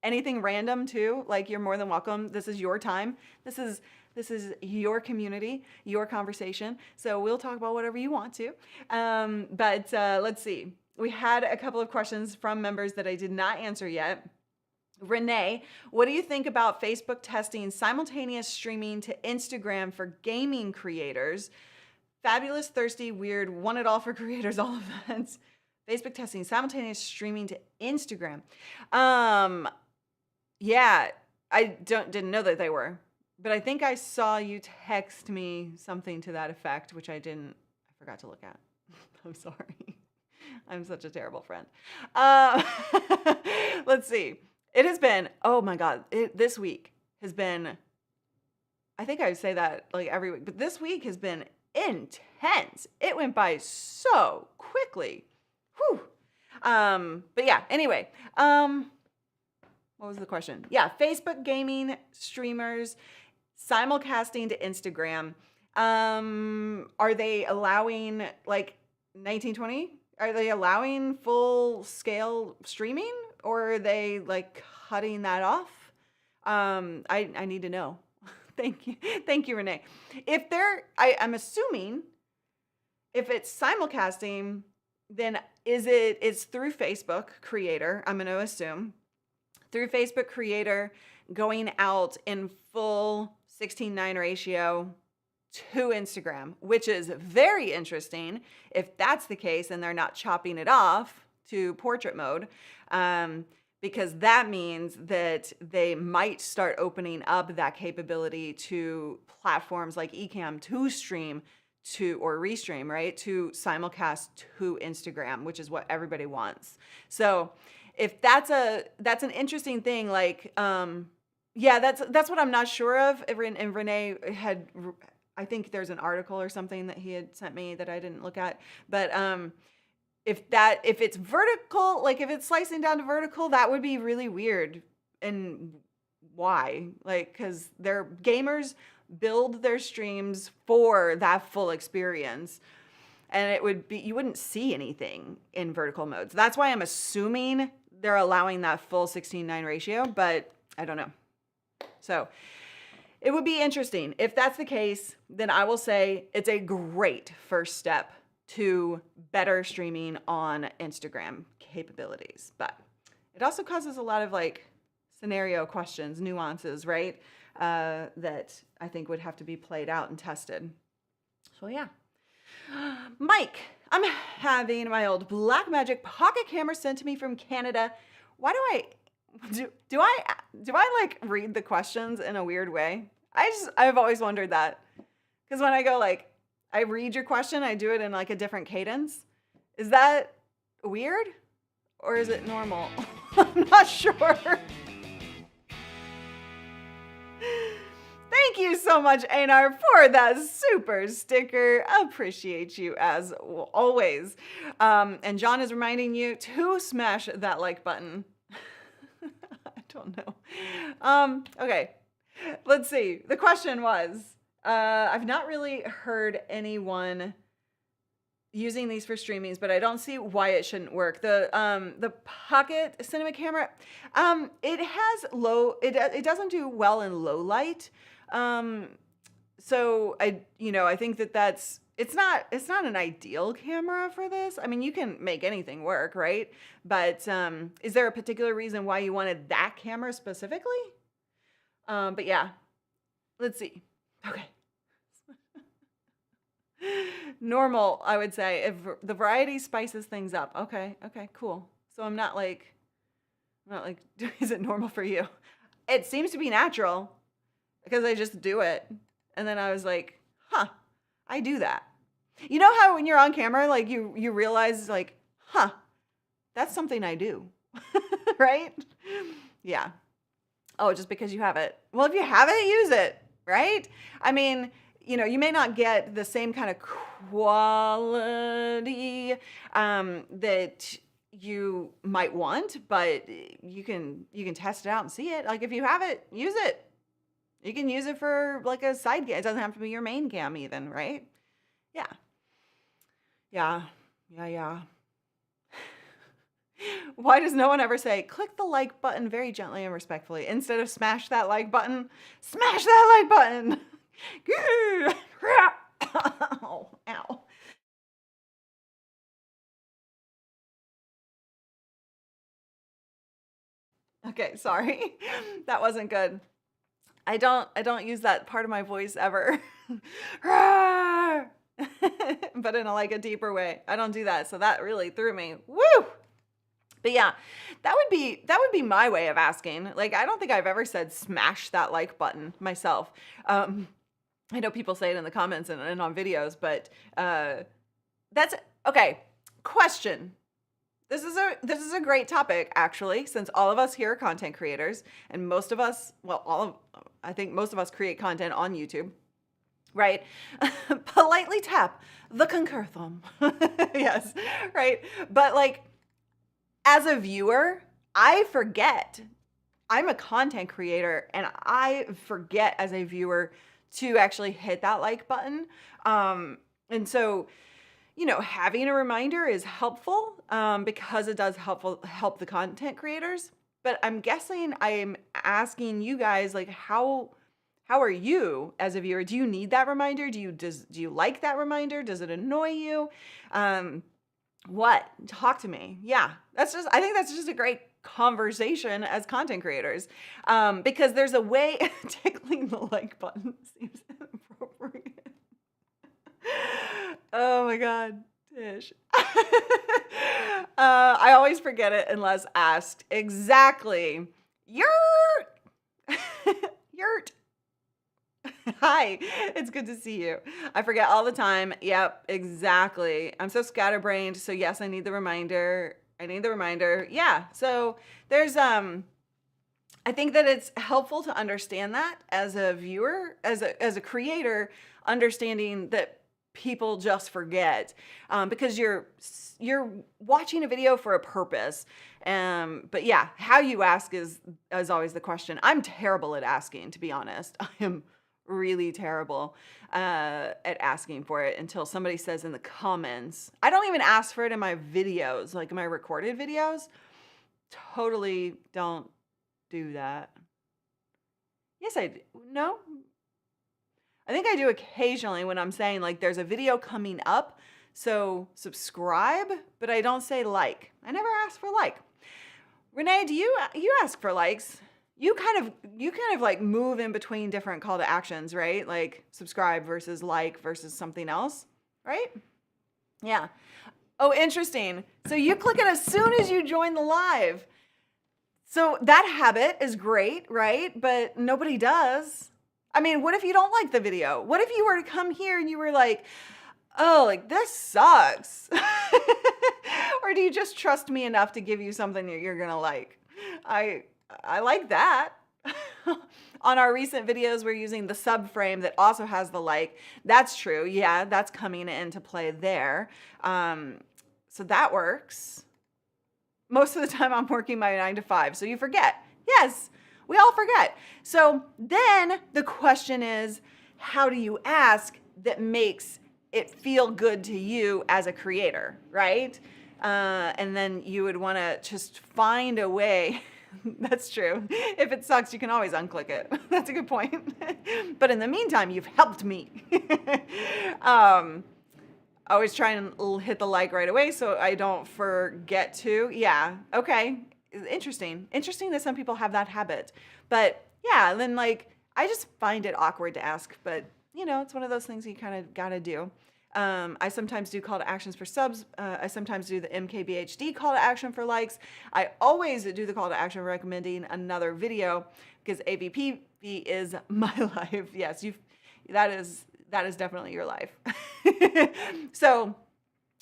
C: anything random too, like, you're more than welcome. This is your time. This is your community, your conversation. So we'll talk about whatever you want to. But let's see. We had a couple of questions from members that I did not answer yet. Renee, what do you think about Facebook testing simultaneous streaming to Instagram for gaming creators? Fabulous, thirsty, weird, want it all for creators, all events. Facebook testing simultaneous streaming to Instagram. Yeah, I didn't know that they were, but I think I saw you text me something to that effect, which I forgot to look at. I'm sorry. I'm such a terrible friend. Let's see. It has been, oh my God, this week has been, I think I would say that like every week, but this week has been intense. It went by so quickly. Whew. But yeah, anyway, what was the question? Yeah, Facebook gaming streamers simulcasting to Instagram. Are they allowing like 1920? Are they allowing full scale streaming, or are they like cutting that off? I need to know. Thank you, Renee. If I'm assuming if it's simulcasting, then it's through Facebook Creator. I'm going to assume through Facebook Creator going out in full 16:9 ratio to Instagram, which is very interesting. If that's the case and they're not chopping it off to portrait mode, because that means that they might start opening up that capability to platforms like ECAMM to stream to, or RESTREAM, right, to simulcast to Instagram, which is what everybody wants. So if that's an interesting thing, like, yeah, that's what I'm not sure of. And Renee had, I think there's an article or something that he had sent me that I didn't look at, but if it's vertical, like if it's slicing down to vertical, that would be really weird. And why? Like, because their gamers build their streams for that full experience, and you wouldn't see anything in vertical modes. That's why I'm assuming they're allowing that full 16:9 ratio, but I don't know. So it would be interesting. If that's the case, then I will say it's a great first step to better streaming on Instagram capabilities. But it also causes a lot of like scenario questions, nuances, right? That I think would have to be played out and tested. So yeah. Mike, I'm having my old Blackmagic pocket camera sent to me from Canada. Why do I like read the questions in a weird way? I've always wondered that. Because when I go like, I read your question, I do it in like a different cadence. Is that weird? Or is it normal? I'm not sure. Thank you so much, Einar, for that super sticker. Appreciate you as always. And John is reminding you to smash that like button. I don't know. Okay, let's see. The question was, I've not really heard anyone using these for streamings, but I don't see why it shouldn't work. The Pocket Cinema camera, it has it doesn't do well in low light. So I think it's not an ideal camera for this. I mean, you can make anything work, right? But is there a particular reason why you wanted that camera specifically? But yeah, let's see. Okay. Normal, I would say, if the variety spices things up. Okay, cool. So I'm not like, is it normal for you? It seems to be natural because I just do it. And then I was like, I do that. You know how when you're on camera, like you realize like, that's something I do, right? Yeah. Oh, just because you have it. Well, if you have it, use it, right? I mean, you may not get the same kind of quality that you might want, but you can test it out and see it. Like if you have it, use it. You can use it for like a side cam. It doesn't have to be your main cam even, right? Yeah. Yeah. Yeah, yeah. Why does no one ever say, click the like button very gently and respectfully instead of smash that like button? Smash that like button. Ow, ow. Okay, sorry. That wasn't good. I don't use that part of my voice ever. But in a deeper way. I don't do that. So that really threw me. Woo! But yeah, that would be my way of asking. Like, I don't think I've ever said smash that like button myself. I know people say it in the comments and on videos, but that's okay. Question. This is a great topic, actually, since all of us here are content creators, and most of us, I think most of us create content on YouTube, right? Politely tap the concur thumb. Yes, right? But like, as a viewer, I forget. I'm a content creator, and I forget as a viewer to actually hit that like button. And so, having a reminder is helpful because it does help the content creators. But I'm guessing I'm asking you guys, like, how are you as a viewer? Do you need that reminder? Do you like that reminder? Does it annoy you? What? Talk to me. Yeah, I think that's just a great conversation as content creators, because there's a way. Tickling the like button seems inappropriate. Oh my God, Tish. I always forget it unless asked. Exactly. Yurt. Yurt. Hi, it's good to see you. I forget all the time. Yep, exactly. I'm so scatterbrained. So yes, I need the reminder. Yeah. So there's I think that it's helpful to understand that as a viewer, as a creator, understanding that people just forget because you're watching a video for a purpose. But yeah, how you ask is always the question. I'm terrible at asking, to be honest. I am really terrible at asking for it until somebody says in the comments. I don't even ask for it in my videos, like in my recorded videos. Totally don't do that. Yes, I do. No? I think I do occasionally when I'm saying like there's a video coming up, so subscribe, but I don't say like. I never ask for like. Renee, do you ask for likes? You kind of like move in between different call to actions, right? Like subscribe versus like versus something else, right? Yeah. Oh, interesting. So you click it as soon as you join the live. So that habit is great, right? But nobody does. I mean, what if you don't like the video? What if you were to come here and you were like, oh, like this sucks? Or do you just trust me enough to give you something that you're gonna like? I like that. On our recent videos, we're using the subframe that also has the like. That's true. Yeah, that's coming into play there. So that works. Most of the time I'm working my 9 to 5. So you forget. Yes, we all forget. So then the question is, how do you ask that makes it feel good to you as a creator, right? And then you would want to just find a way. That's true. If it sucks, you can always unclick it. That's a good point. But in the meantime, you've helped me. Always try and hit the like right away so I don't forget to. Yeah. Okay. Interesting. Interesting that some people have that habit. But yeah, then like I just find it awkward to ask, but it's one of those things you kind of got to do. I sometimes do call to actions for subs. I sometimes do the MKBHD call to action for likes. I always do the call to action recommending another video because AVP is my life. Yes, that is definitely your life. So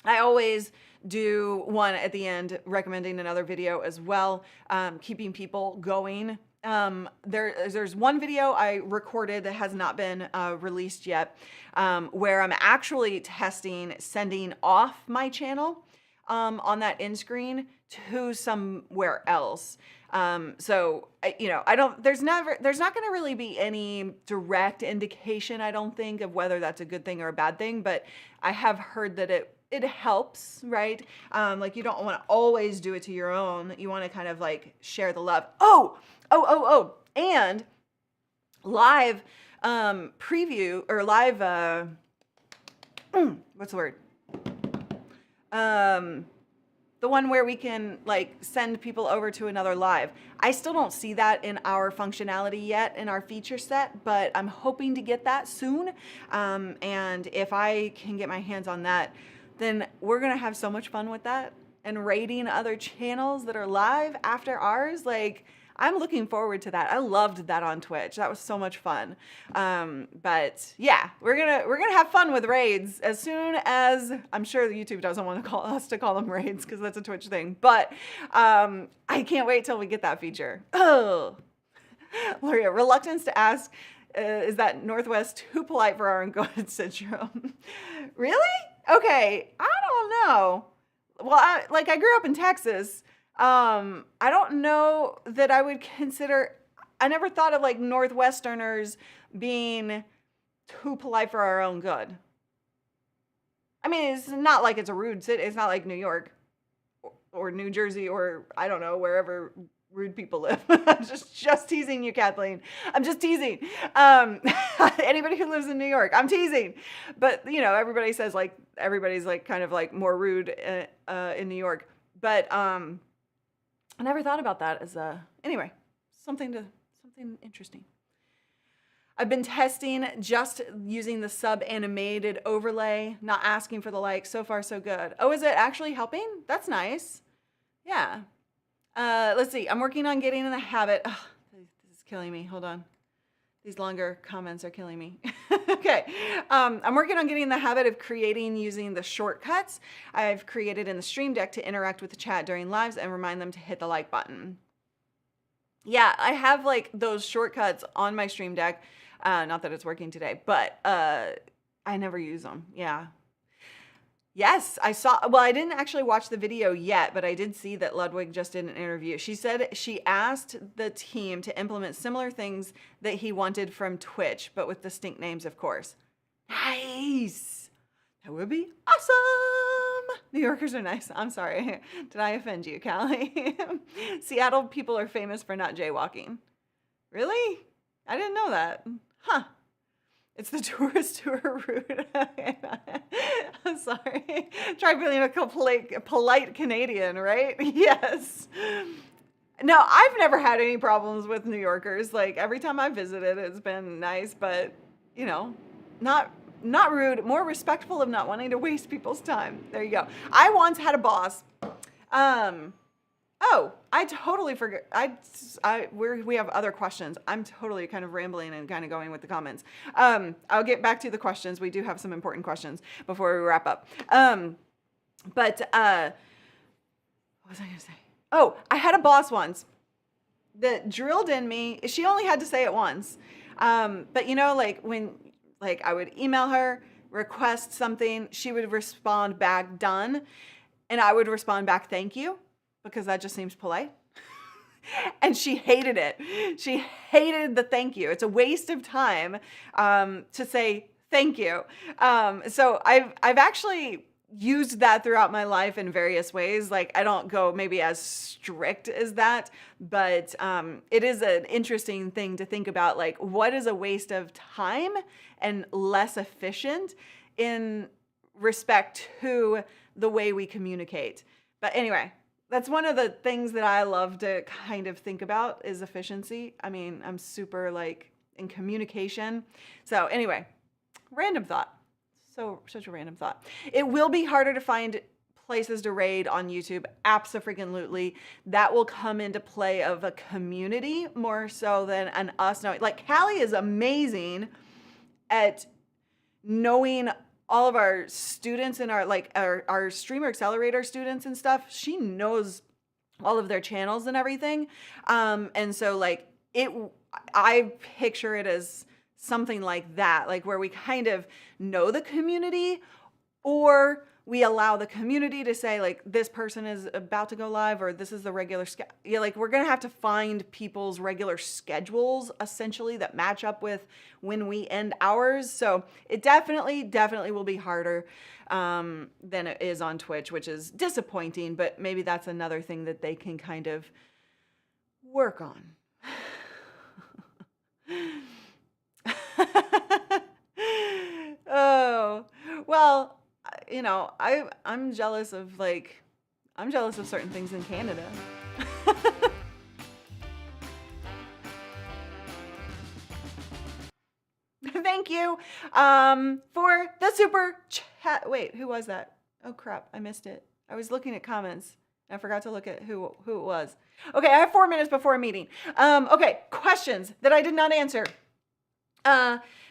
C: I always do one at the end recommending another video as well, keeping people going There's one video I recorded that has not been released yet, where I'm actually testing sending off my channel on that end screen to somewhere else. So I don't. There's not going to really be any direct indication, I don't think, of whether that's a good thing or a bad thing. But I have heard that it helps, right? Like you don't want to always do it to your own. You want to kind of like share the love. And live preview or live what's the word? The one where we can like send people over to another live. I still don't see that in our functionality yet in our feature set, but I'm hoping to get that soon. And if I can get my hands on that, then we're gonna have so much fun with that and rating other channels that are live after ours. Like, I'm looking forward to that. I loved that on Twitch. That was so much fun. But yeah, we're gonna have fun with raids as soon as, I'm sure YouTube doesn't want to call us to call them raids because that's a Twitch thing. But I can't wait till we get that feature. Oh, Luria, reluctance to ask, is that Northwest too polite for our own good syndrome? Really? Okay, I don't know. Well, I grew up in Texas. I don't know that I would consider, I never thought of like Northwesterners being too polite for our own good. I mean, it's not like it's a rude city. It's not like New York or New Jersey or I don't know, wherever rude people live. I'm just teasing you, Kathleen. I'm just teasing. Anybody who lives in New York, I'm teasing. But, everybody says like, everybody's like kind of like more rude in New York. But, I never thought about that as anyway, something interesting. I've been testing just using the sub-animated overlay, not asking for the like. So far, so good. Oh, is it actually helping? That's nice. Yeah. Let's see. I'm working on getting in the habit. Oh, this is killing me. Hold on. These longer comments are killing me. Okay. I'm working on getting in the habit of creating using the shortcuts I've created in the Stream Deck to interact with the chat during lives and remind them to hit the like button. Yeah, I have like those shortcuts on my Stream Deck. Not that it's working today, but I never use them. Yeah. Yes, I saw, well, I didn't actually watch the video yet, but I did see that Ludwig just did an interview. She said she asked the team to implement similar things that he wanted from Twitch, but with distinct names, of course. Nice. That would be awesome. New Yorkers are nice. I'm sorry. Did I offend you, Callie? Seattle people are famous for not jaywalking. Really? I didn't know that. Huh. It's the tourist tour route. I'm sorry. Try being a polite Canadian, right? Yes. No, I've never had any problems with New Yorkers. Like, every time I visited, it's been nice, but, not rude, more respectful of not wanting to waste people's time. There you go. I once had a boss. Oh, I totally forgot. We have other questions. I'm totally kind of rambling and kind of going with the comments. I'll get back to the questions. We do have some important questions before we wrap up. What was I going to say? Oh, I had a boss once that drilled in me. She only had to say it once. But when I would email her, request something, she would respond back, done. And I would respond back, thank you. Because that just seems polite. And she hated it. She hated the thank you. It's a waste of time to say thank you. So I've actually used that throughout my life in various ways. Like, I don't go maybe as strict as that, but it is an interesting thing to think about. Like, what is a waste of time and less efficient in respect to the way we communicate? But anyway, that's one of the things that I love to kind of think about is efficiency. I mean, I'm super in communication. So anyway, random thought. Such a random thought. It will be harder to find places to raid on YouTube. Abso-freaking-lutely. That will come into play of a community more so than an us knowing. Like, Callie is amazing at knowing all of our students and our streamer accelerator students and stuff. She knows all of their channels and everything. And so I picture it as something like that, like where we kind of know the community, or we allow the community to say like this person is about to go live, or this is the regular yeah, like we're gonna have to find people's regular schedules essentially that match up with when we end ours. So it definitely will be harder than it is on Twitch, which is disappointing, but maybe that's another thing that they can kind of work on. Oh, well, you know, I'm jealous of certain things in Canada. Thank you for the super chat. Wait, who was that? Oh crap, I missed it. I was looking at comments. I forgot to look at who it was. Okay, I have 4 minutes before a meeting. Okay, questions that I did not answer.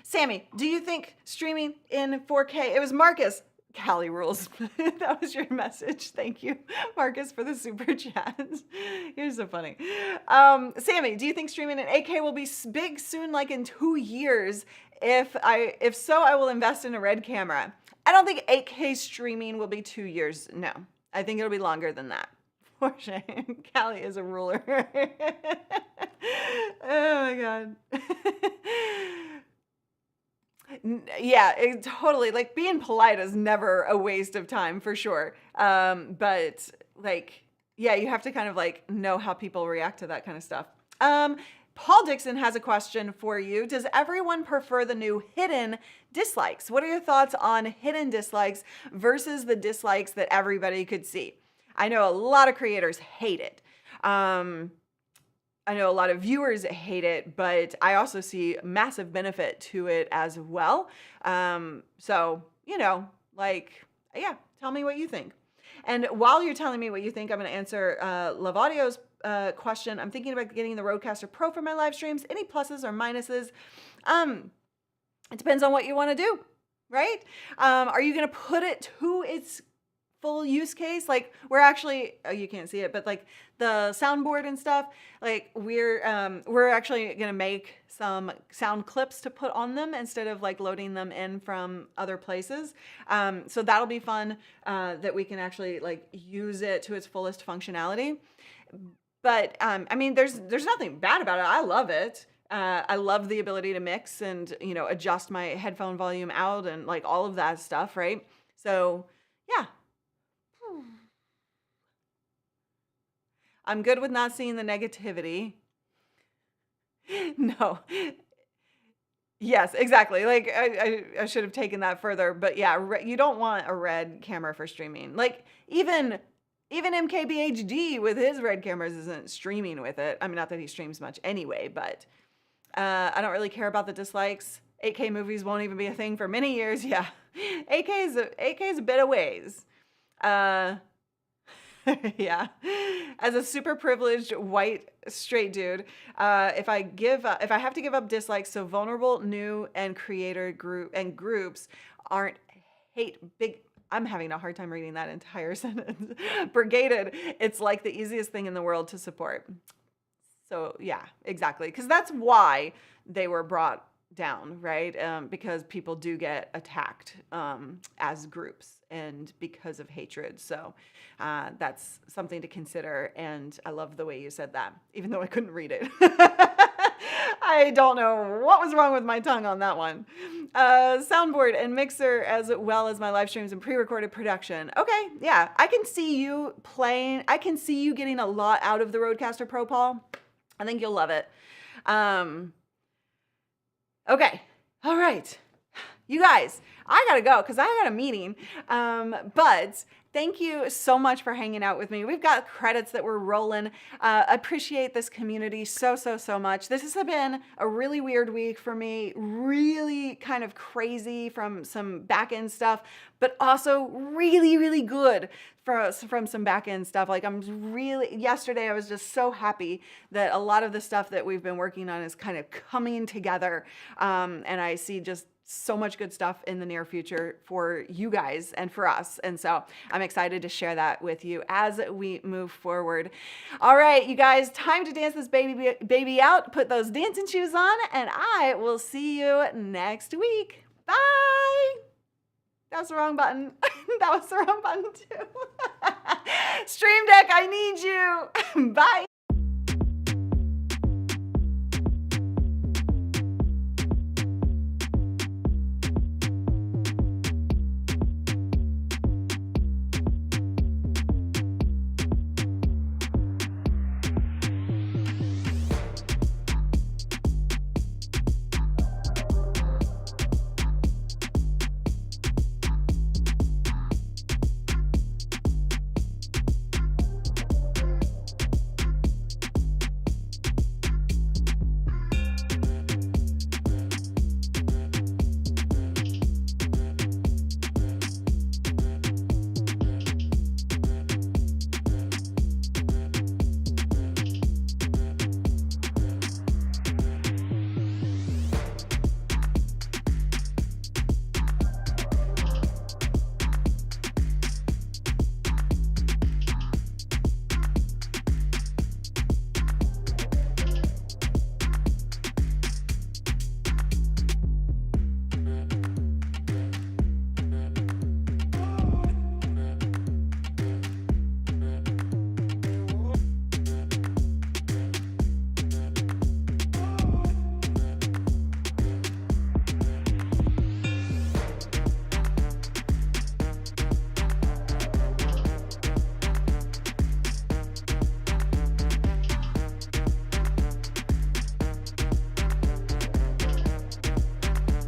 C: Sammy, do you think streaming in 4K? It was Marcus. Cali rules. That was your message. Thank you, Marcus, for the super chat. You're so funny. Sammy, do you think streaming in 8K will be big soon, like in 2 years? If so, I will invest in a red camera. I don't think 8K streaming will be 2 years. No, I think it'll be longer than that. For shame. Callie is a ruler. Oh my God. Yeah, totally. Like being polite is never a waste of time for sure. But like, yeah, you have to kind of like know how people react to that kind of stuff. Paul Dixon has a question for you. Does everyone prefer the new hidden dislikes? What are your thoughts on hidden dislikes versus the dislikes that everybody could see? I know a lot of creators hate it. I know a lot of viewers hate it, but I also see massive benefit to it as well. So, you know, like, yeah, tell me what you think. And while you're telling me what you think, I'm going to answer Love Audio's question. I'm thinking about getting the Rodecaster Pro for my live streams. Any pluses or minuses? It depends on what you want to do, right? Are you going to put it to its full use case? Like we're actually, oh, you can't see it, but like the soundboard and stuff, like we're actually gonna make some sound clips to put on them instead of like loading them in from other places. So that'll be fun, that we can actually like use it to its fullest functionality. But I mean, there's nothing bad about it. I love it. I love the ability to mix and, you know, adjust my headphone volume out and like all of that stuff, right? So yeah. I'm good with not seeing the negativity. No. Yes, exactly. Like I should have taken that further, but yeah, you don't want a red camera for streaming. Like even MKBHD with his red cameras isn't streaming with it. I mean, not that he streams much anyway, but I don't really care about the dislikes. 8K movies won't even be a thing for many years. Yeah, 8K is a bit of ways. Yeah, as a super privileged white straight dude, if I have to give up dislikes, so vulnerable, new, and creator groups aren't big. I'm having a hard time reading that entire sentence. Brigaded. It's like the easiest thing in the world to support. So yeah, exactly, because that's why they were brought down, right? Because people do get attacked as groups and because of hatred. So that's something to consider. And I love the way you said that, even though I couldn't read it. I don't know what was wrong with my tongue on that one. Soundboard and mixer, as well as my live streams and pre-recorded production. Okay, yeah, I can see you playing. I can see you getting a lot out of the Rodecaster Pro, Paul. I think you'll love it. Okay. All right. You guys, I gotta go because I got a meeting. But thank you so much for hanging out with me. We've got credits that we're rolling. Appreciate this community so much. This has been a really weird week for me. Really kind of crazy from some back-end stuff, but also really good from some back-end stuff. Like yesterday I was just so happy that a lot of the stuff that we've been working on is kind of coming together. And I see just so much good stuff in the near future for you guys and for us. And so I'm excited to share that with you as we move forward. All right, you guys, time to dance this baby out. Put those dancing shoes on, and I will see you next week. Bye. That was the wrong button. That was the wrong button too. Stream Deck, I need you. Bye.